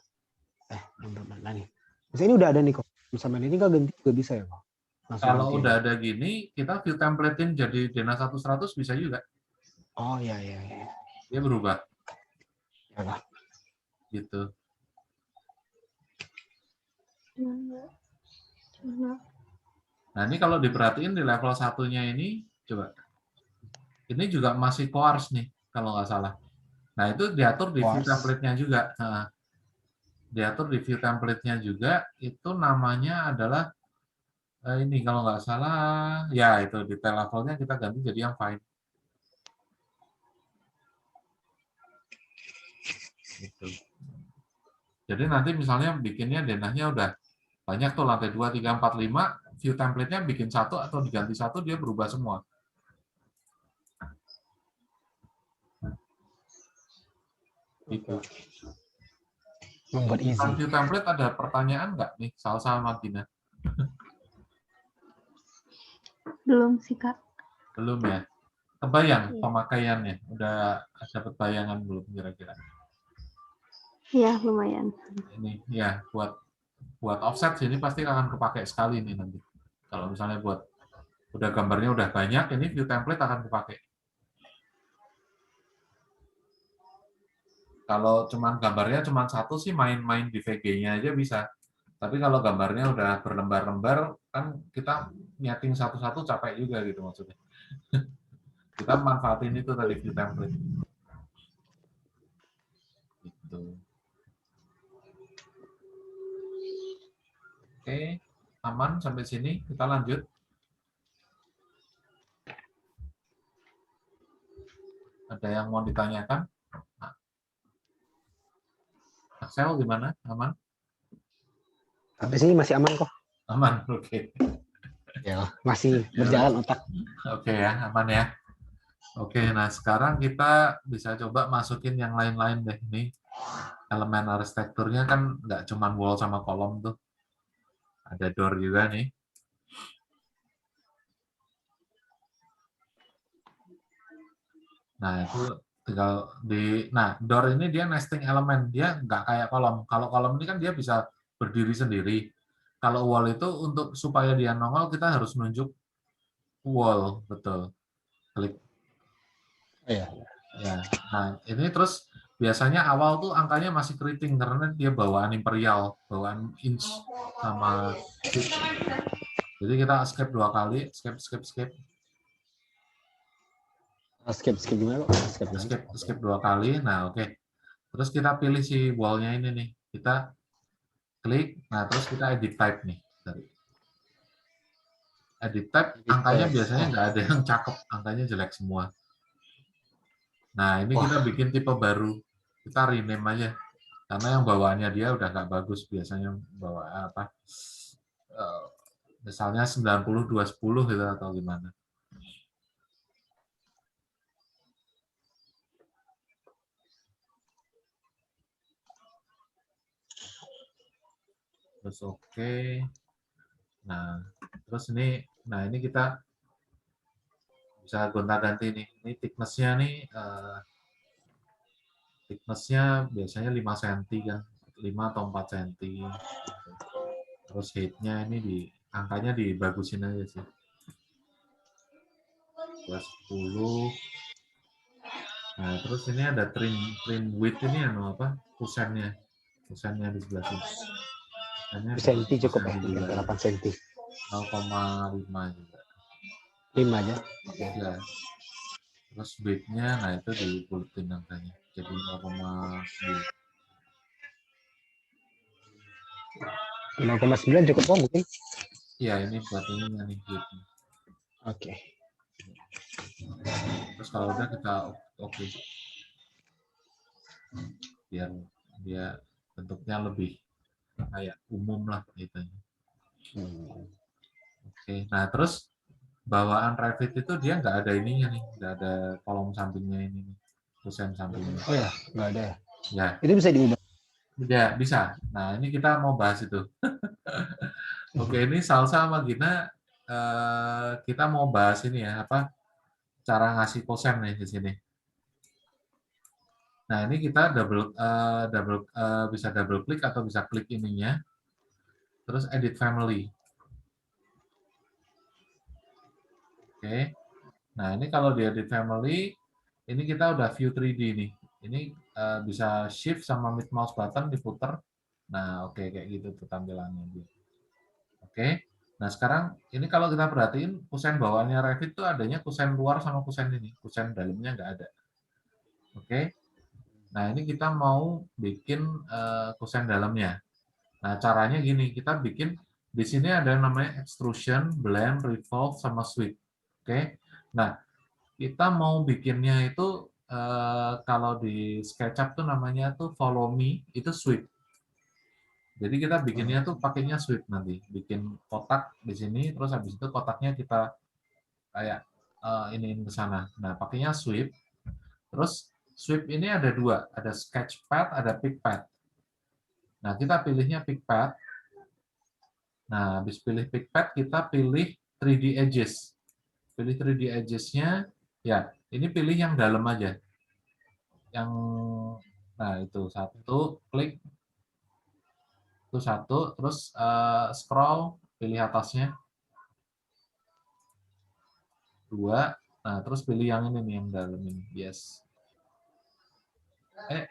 Speaker 3: Nah nih. Misalnya ini udah ada nih kok. Misalnya ini nggak ganti juga bisa ya kok? Langsung
Speaker 1: Kalau
Speaker 3: ganti
Speaker 1: udah
Speaker 3: aja.
Speaker 1: ada gini, kita view template-in jadi denah 100 bisa juga.
Speaker 3: Oh iya.
Speaker 1: Dia berubah.
Speaker 3: Ya lah.
Speaker 1: Gitu. Nah, ini kalau diperhatiin di level 1-nya ini, coba. Ini juga masih coarse nih, kalau nggak salah. Nah, itu diatur di view
Speaker 3: Coarse.
Speaker 1: template-nya juga. Nah, diatur di view template-nya juga, itu namanya adalah, ini kalau nggak salah, ya itu detail levelnya kita ganti jadi yang fine. Gitu. Jadi nanti misalnya bikinnya denahnya udah banyak tuh, lantai 2, 3, 4, 5, view template-nya bikin 1 atau diganti 1, dia berubah semua. Gitu.
Speaker 3: Membuat easy.
Speaker 1: View template ada pertanyaan nggak nih, Salsa sama Gina?
Speaker 4: Belum sih, Kak.
Speaker 1: Belum ya? Kebayang pemakaiannya? Udah dapat bayangan belum kira-kira?
Speaker 4: Ya, lumayan.
Speaker 1: Ini ya buat offset sini pasti akan kepakai sekali nih nanti. Kalau misalnya buat udah gambarnya udah banyak, ini view template akan kepakai. Kalau cuman gambarnya cuman 1 sih main-main di VG-nya aja bisa. Tapi kalau gambarnya udah berlembar-lembar, kan kita nyeting satu-satu capek juga gitu maksudnya. Kita manfaatin itu tadi view template. Gitu. Oke, aman sampai sini. Kita lanjut. Ada yang mau ditanyakan? Nah, Axel gimana? Aman?
Speaker 3: Sampai sini masih aman kok.
Speaker 1: Aman, oke.
Speaker 3: Ya, masih berjalan otak.
Speaker 1: Oke ya, aman ya. Oke, nah sekarang kita bisa coba masukin yang lain-lain deh. Nih, elemen arsitekturnya kan nggak cuma wall sama kolom tuh. Ada door juga nih. Nah, itu tinggal nah, door ini dia nesting elemen. Dia nggak kayak kolom. Kalau kolom ini kan dia bisa berdiri sendiri. Kalau wall itu untuk supaya dia nongol, kita harus nunjuk wall, betul. Klik.
Speaker 3: Oh, ya.
Speaker 1: Ya, nah ini terus biasanya awal tuh angkanya masih keriting karena dia bawaan imperial, bawaan inch sama feet. Jadi kita escape 2 kali, escape.
Speaker 3: Skip gimana kok?
Speaker 1: Escape 2 kali. Nah, oke. Terus kita pilih si wall-nya ini nih. Kita klik, nah terus kita edit type nih. Edit type, angkanya biasanya nggak ada yang cakep, angkanya jelek semua. Nah, ini kita bikin tipe baru. Kita rename aja. Karena yang bawaannya dia udah nggak bagus. Biasanya bawa apa? Misalnya 90-210 gitu atau gimana. Terus oke. Nah, terus ini kita bisa gonta-ganti nih. Ini thickness-nya nih thickness-nya biasanya 5 cm kan. 5 atau 4 cm. Terus height-nya ini angkanya dibagusin aja sih. 210. Nah, terus ini ada trim width ini apa? Kusennya di sebelah sini. Kusennya
Speaker 3: 1 cm cukup ya,
Speaker 1: juga.
Speaker 3: 8 cm.
Speaker 1: 0,5 juga.
Speaker 3: 5 aja.
Speaker 1: Ya. Terus width-nya, nah itu dibuletin angkanya. Jadi 0,9.
Speaker 3: 0,9 cukup kok mungkin.
Speaker 1: Iya, ini buat ininya nih width-nya.
Speaker 3: Oke.
Speaker 1: Terus kalau udah kita oke. Biar dia bentuknya lebih kayak umum lah gitu. Oke, nah terus bawaan Revit itu dia nggak ada ininya nih, nggak ada kolom sampingnya ini nih, kusen sampingnya.
Speaker 3: Oh ya, nggak ada ya?
Speaker 1: Ya,
Speaker 3: Itu bisa diubah.
Speaker 1: ya bisa. Nah ini kita mau bahas itu. Oke, ini Salsa sama Gina kita mau bahas ini ya, apa cara ngasih kosen nih di sini. Nah ini kita bisa double klik atau bisa klik ininya, terus edit family. Oke. Nah, ini kalau di edit family, ini kita udah view 3D nih. Ini bisa shift sama mid mouse button diputer. Nah, oke kayak gitu tuh tampilannya dia. Oke. Nah, sekarang ini kalau kita perhatiin kusen bawaannya Revit tuh adanya kusen luar sama kusen ini. Kusen dalamnya nggak ada. Oke. Nah, ini kita mau bikin kusen dalamnya. Nah, caranya gini, kita bikin di sini ada yang namanya extrusion, blend, revolve, sama sweep. Oke. Nah, kita mau bikinnya itu kalau di SketchUp tuh namanya tuh follow me, itu sweep. Jadi kita bikinnya tuh pakainya sweep nanti, bikin kotak di sini, terus habis itu kotaknya kita kayak iniin ke sana. Nah, pakainya sweep. Terus sweep ini ada 2, ada sketchpad, ada pickpad. Nah, kita pilihnya pickpad. Nah, habis pilih pickpad, kita pilih 3D edges. Pilih 3D edges-nya, ya, ini pilih yang dalam aja. Yang, nah itu 1, klik. Itu 1, terus scroll, pilih atasnya. 2, nah terus pilih yang ini nih, yang dalam ini, yes.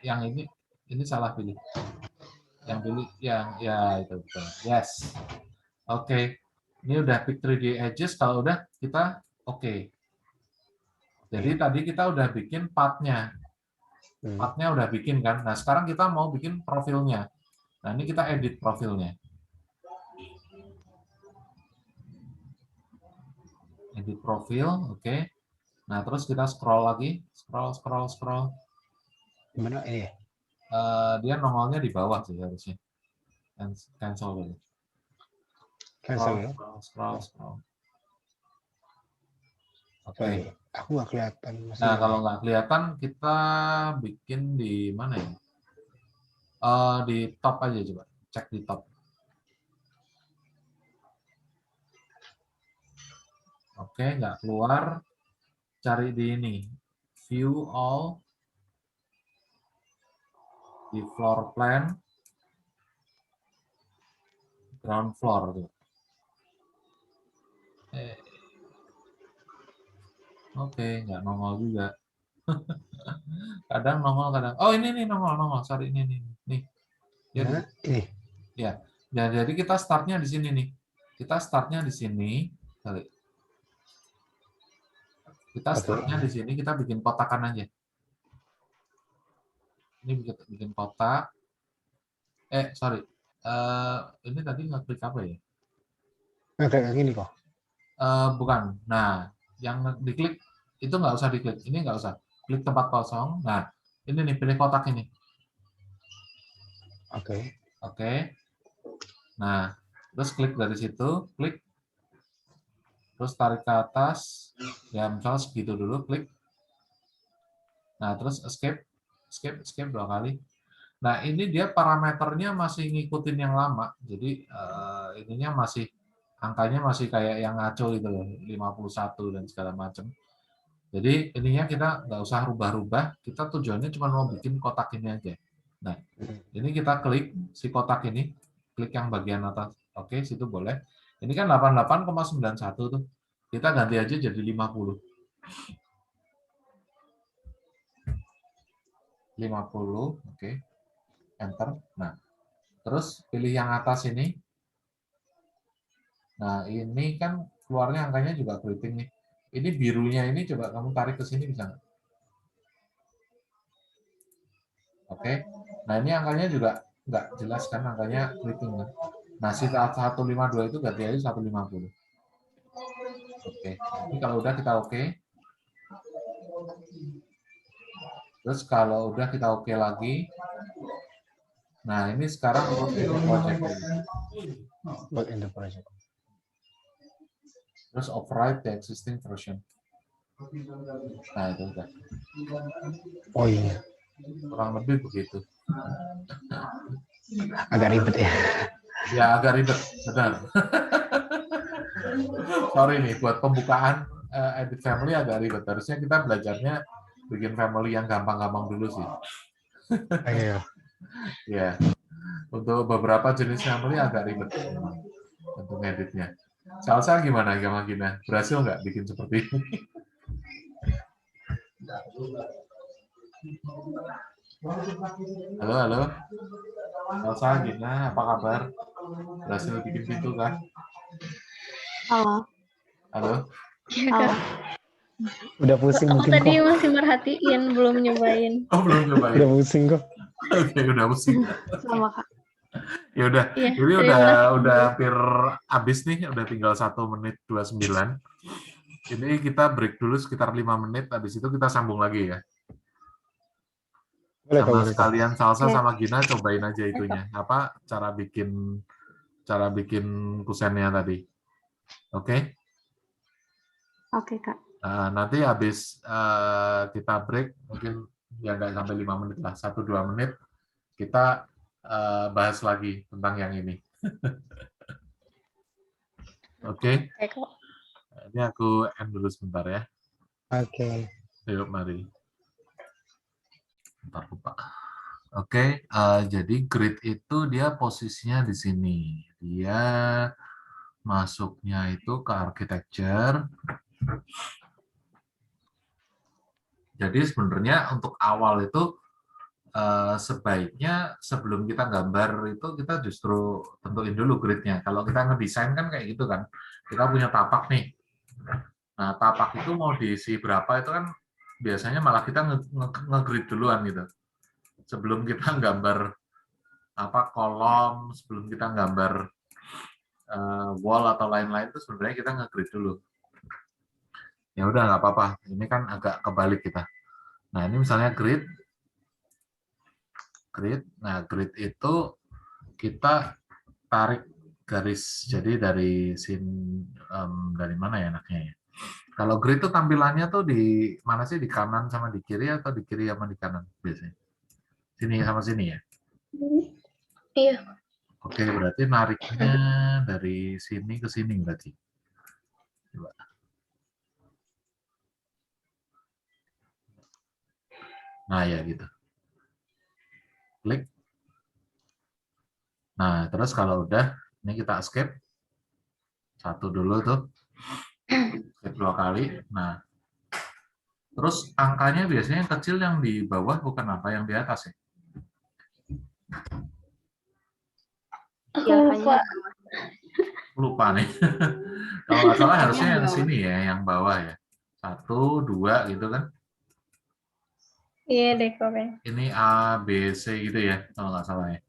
Speaker 1: Yang ini salah pilih. Yang pilih, ya itu betul, yes. Oke. Ini udah pick 3D edges, kalau udah kita oke. Jadi tadi kita udah bikin part-nya. Part-nya udah bikin kan. Nah, sekarang kita mau bikin profilnya. Nah, ini kita edit profilnya. Edit profil, oke. Nah, terus kita scroll lagi, scroll.
Speaker 3: Gimana ini?
Speaker 1: Dia nongolnya di bawah sih harusnya. Cancel dulu.
Speaker 3: Cancel ya?
Speaker 1: Scroll.
Speaker 3: Oke.
Speaker 1: Oke.
Speaker 3: Aku nggak kelihatan. Masih
Speaker 1: Nah,
Speaker 3: ini.
Speaker 1: kalau nggak kelihatan, kita bikin di mana ya? Di top aja coba. Cek di top. Oke, nggak keluar. Cari di ini. View all. Di floor plan. Ground floor. Tuh. Oke, nggak nongol juga. Kadang nongol, kadang. Oh, ini nih nongol. Sorry, ini nih. Nih. Ya,
Speaker 3: Nah, ini.
Speaker 1: ya. Jadi kita startnya di sini nih. Kita startnya di sini. Kali. Kita
Speaker 3: Oke.
Speaker 1: startnya di sini, kita bikin kotakan aja. Ini bikin kotak. Sorry. Ini tadi ngeklik apa ya?
Speaker 3: Nah, kayak gini kok.
Speaker 1: Bukan. Nah, yang diklik itu nggak usah diklik. Ini nggak usah. Klik tempat kosong. Nah, ini nih, pilih kotak ini.
Speaker 3: Oke.
Speaker 1: Oke. Nah, terus klik dari situ, klik. Terus tarik ke atas. Ya, misalnya segitu dulu, klik. Nah, terus escape 2 kali. Nah, ini dia parameternya masih ngikutin yang lama. Jadi, ininya masih, angkanya masih kayak yang ngaco gitu loh, 51 dan segala macam. Jadi, ininya kita nggak usah rubah-rubah, kita tujuannya cuma mau bikin kotak ini aja. Nah, ini kita klik si kotak ini, klik yang bagian atas, oke, situ boleh. Ini kan 88,91 tuh, kita ganti aja jadi 50. 50, oke. Enter. Nah, terus pilih yang atas ini. Nah, ini kan keluarnya angkanya juga keriting nih. Ini birunya ini coba kamu tarik ke sini bisa nggak? Oke. Nah, ini angkanya juga nggak jelas kan, angkanya keriting kan. Nah, si 152 itu ganti aja 150. Oke. Ini kalau udah kita oke. Terus kalau udah kita oke lagi. Nah, ini sekarang load in the project ini.
Speaker 3: Load in the project.
Speaker 1: Terus override the existing version. Nah, itu udah.
Speaker 3: Oh iya.
Speaker 1: Kurang lebih begitu.
Speaker 3: Agak ribet ya.
Speaker 1: Ya, agak ribet, benar. Sorry nih, buat pembukaan edit family agak ribet. Harusnya kita belajarnya bikin family yang gampang-gampang dulu sih.
Speaker 3: Ayo.
Speaker 1: Ya, untuk beberapa jenis family agak ribet untuk editnya. Salsa gimana, Gina? Berhasil nggak bikin seperti ini? Halo. Salsa, Gina, apa kabar? Berhasil bikin pintu kan?
Speaker 4: Halo.
Speaker 1: Halo?
Speaker 2: Iya,
Speaker 4: Halo.
Speaker 2: Kak.
Speaker 3: Udah pusing
Speaker 2: Aku
Speaker 3: bikin
Speaker 2: tadi
Speaker 3: kok.
Speaker 2: masih merhatiin, belum nyobain.
Speaker 1: Oh, belum cobain.
Speaker 3: Udah pusing kok.
Speaker 1: Oke, udah pusing.
Speaker 4: Sama Kak.
Speaker 1: Ya udah,
Speaker 2: Iya,
Speaker 1: ini
Speaker 2: terima kasih.
Speaker 1: udah hampir habis nih, udah tinggal 1 menit 29. Ini kita break dulu sekitar 5 menit, habis itu kita sambung lagi ya.
Speaker 3: Boleh,
Speaker 1: Sama
Speaker 3: boleh, Kak.
Speaker 1: sekalian Salsa
Speaker 4: Oke.
Speaker 1: sama Gina cobain aja itunya. Apa cara bikin kusennya tadi. Oke?
Speaker 4: Oke, Kak.
Speaker 1: Nanti habis kita break, mungkin ya nggak sampai 5 menit lah, 1-2 menit, kita bahas lagi tentang yang ini. Oke?
Speaker 2: Oke, kok.
Speaker 1: Ini aku end dulu sebentar ya.
Speaker 3: Oke.
Speaker 1: Yuk, mari. Bentar, lupa. Oke, jadi grid itu dia posisinya di sini. Dia masuknya itu ke architecture. Jadi sebenarnya untuk awal itu sebaiknya sebelum kita gambar itu kita justru tentuin dulu gridnya. Kalau kita ngedesain kan kayak gitu kan, kita punya tapak nih. Nah, tapak itu mau diisi berapa itu kan biasanya malah kita nge-grid duluan gitu. Sebelum kita gambar apa kolom, sebelum kita gambar wall atau lain-lain itu sebenarnya kita nge-grid dulu. Ya udah nggak apa-apa. Ini kan agak kebalik kita. Nah ini misalnya grid. Nah grid itu kita tarik garis. Jadi dari dari mana ya enaknya ya? Kalau grid itu tampilannya tuh di mana sih? Di kanan sama di kiri atau di kiri sama di kanan biasanya? Sini sama sini ya?
Speaker 2: Iya.
Speaker 1: Oke, berarti nariknya dari sini ke sini berarti. Coba. Nah ya gitu. Klik. Nah terus kalau udah, ini kita escape. Satu dulu tuh. Escape 2 kali. Nah, terus angkanya biasanya kecil yang di bawah bukan apa yang di atas ya?
Speaker 2: Aku
Speaker 4: Ya,
Speaker 2: lupa.
Speaker 1: Lupa nih. Kalau nggak salah harusnya yang sini ya, yang bawah ya. 1, 2 gitu kan.
Speaker 2: Iya deh komen.
Speaker 1: Ini A, B, C gitu ya, kalau nggak salah ya.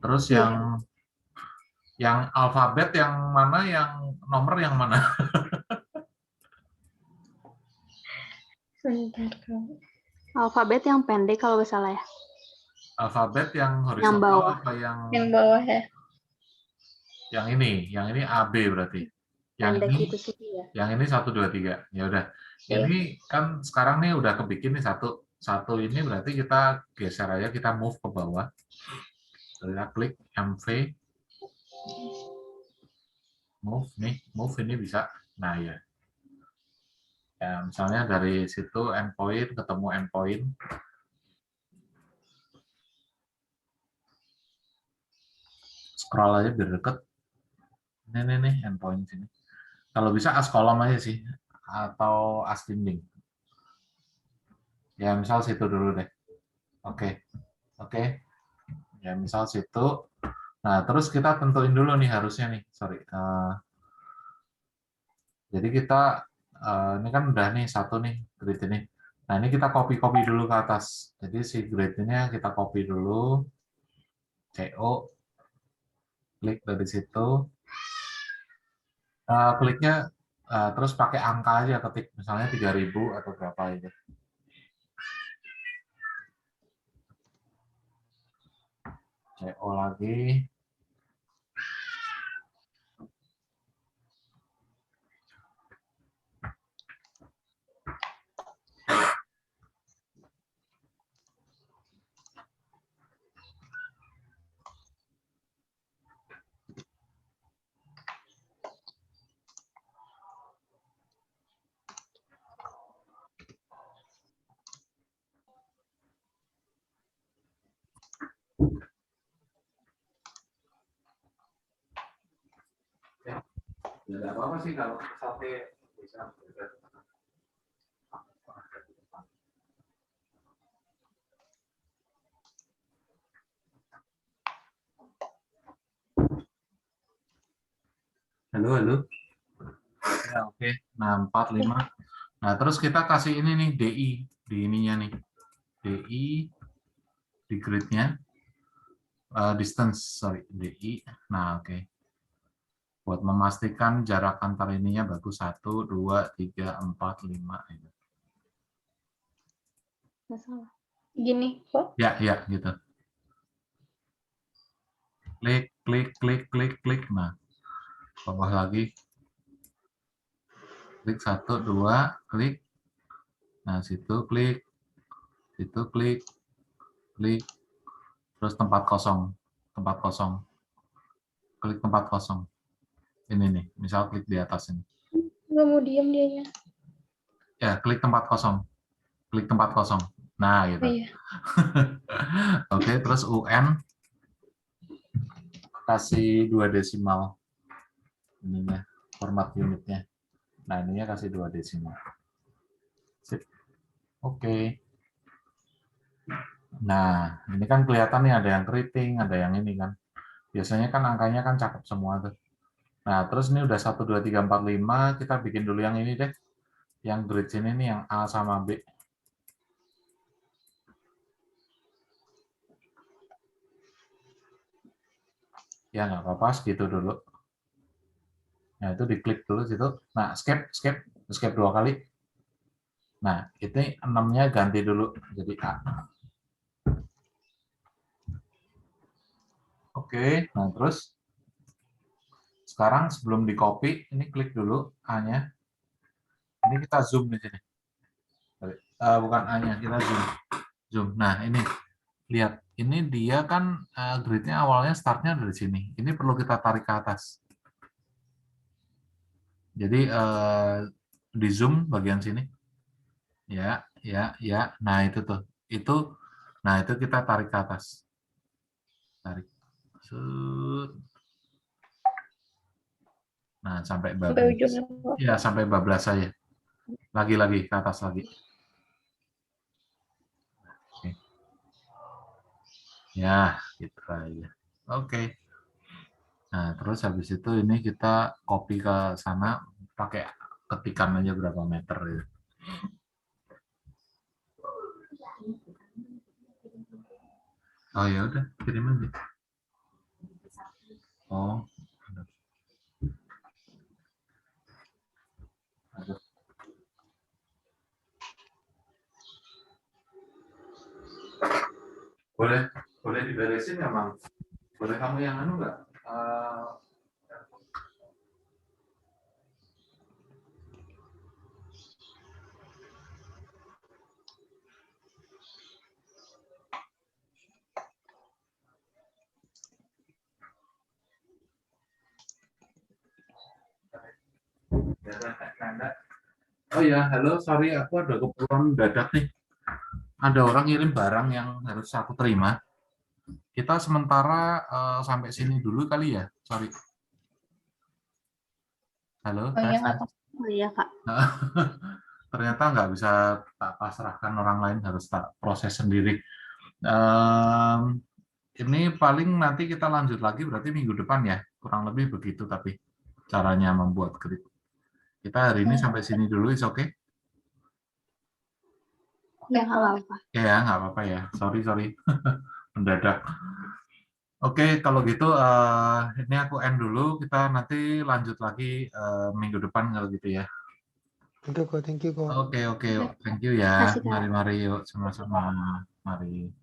Speaker 1: Terus
Speaker 4: Iya.
Speaker 1: yang alfabet yang mana, yang nomor yang mana?
Speaker 2: Sebentar kamu.
Speaker 4: Alfabet yang pendek kalau nggak salah ya.
Speaker 1: Alfabet yang
Speaker 4: Yang
Speaker 1: horizontal
Speaker 4: bawah.
Speaker 1: apa
Speaker 2: Yang bawah ya.
Speaker 1: yang ini AB berarti. Yang
Speaker 4: Pendek
Speaker 1: ini
Speaker 4: itu sih ya.
Speaker 1: yang ini 1, 2, 3. Ya udah.
Speaker 2: Iya.
Speaker 1: Ini kan sekarang nih udah kebikin nih satu ini berarti kita geser aja, kita move ke bawah. Kita klik MV, move nih, move ini bisa. Nah ya. Ya, misalnya dari situ endpoint ketemu endpoint. Scroll aja biar deket. Ini nih endpoint sini. Kalau bisa as kolom aja sih atau as dinding. Ya misal situ dulu deh. Oke. Oke. Ya misal situ. Nah, terus kita tentuin dulu nih harusnya nih. Sorry. Jadi kita ini kan udah nih satu nih grid ini. Nah, ini kita copy dulu ke atas. Jadi si grid-nya kita copy dulu. CO, klik dari situ. Kliknya terus pakai angka aja, ketik misalnya 3000 atau berapa itu. CO lagi. Ya, tidak apa-apa sih kalau sampai bisa. Halo, halo. Ya, oke. Nah, 45. Nah, terus kita kasih ini nih, DI. Di ininya nih. DI, di grid-nya. Distance, sorry. DI. Nah, oke. Buat memastikan jarak antar ininya bagus. 1, 2, 3, 4, 5.
Speaker 4: Nggak salah.
Speaker 2: Gini kok.
Speaker 1: Ya, ya, gitu. Klik, klik, klik, klik, klik. Nah, bawah lagi. Klik 1, 2, klik. Nah, situ klik. Situ klik. Klik. Terus tempat kosong. Tempat kosong. Klik tempat kosong. Ini nih, misal klik di atas ini.
Speaker 2: Nggak mau diem dianya.
Speaker 1: Ya, klik tempat kosong. Klik tempat kosong. Nah, gitu.
Speaker 2: Oh, iya.
Speaker 1: Oke, terus UN. Kasih 2 desimal. Ininya, format unitnya. Nah, ininya kasih 2 desimal. Sip. Oke. Nah, ini kan kelihatan nih ada yang keriting, ada yang ini kan. Biasanya kan angkanya kan cakep semua tuh. Nah, terus ini udah 1, 2, 3, 4, 5. Kita bikin dulu yang ini deh. Yang grid sini nih, yang A sama B. Ya, nggak apa-apa, segitu dulu. Nah, itu diklik dulu situ. Nah, escape, escape. Escape 2 kali. Nah, ini 6-nya ganti dulu jadi A. Oke, nah terus sekarang sebelum di copy, ini klik dulu A-nya. Ini kita zoom di sini. Bukan A-nya, kita zoom. Zoom. Nah, ini lihat, ini dia kan grid-nya awalnya startnya dari sini. Ini perlu kita tarik ke atas. Jadi di zoom bagian sini. Ya, ya, ya. Nah, itu tuh. Nah, itu kita tarik ke atas. Tarik. Nah, sampai bablas.
Speaker 2: ujung.
Speaker 1: Ya, sampai bablas saja. Lagi-lagi ke atas lagi. Oke. Ya, gitu aja. Oke. Nah, terus habis itu ini kita copy ke sana, pakai ketikan aja berapa meter gitu. Oh ya udah, kirim aja. Oh. Aduh. Boleh diberesin ya, Bang? Boleh kamu yang anu nggak? Oh ya, halo, sorry, aku ada keperluan dadak nih. Ada orang ngirim barang yang harus aku terima. Kita sementara sampai sini dulu kali ya, sorry. Halo,
Speaker 2: Oh iya,
Speaker 1: tes.
Speaker 2: nggak apa-apa.
Speaker 4: Oh iya, Kak.
Speaker 1: Ternyata nggak bisa tak pasrahkan orang lain, harus tak proses sendiri. Ini paling nanti kita lanjut lagi, berarti minggu depan ya, kurang lebih begitu, tapi caranya membuat grid. Kita hari ini sampai sini dulu, is oke?
Speaker 4: Ya, nggak apa-apa.
Speaker 1: Ya, nggak apa-apa ya, sorry. Mendadak. Oke, kalau gitu ini aku end dulu, kita nanti lanjut lagi minggu depan kalau gitu ya.
Speaker 3: Thank you kok.
Speaker 1: Oke, thank you ya.
Speaker 4: Makasih, Kak.
Speaker 1: Mari, yuk, sama-sama. Mari.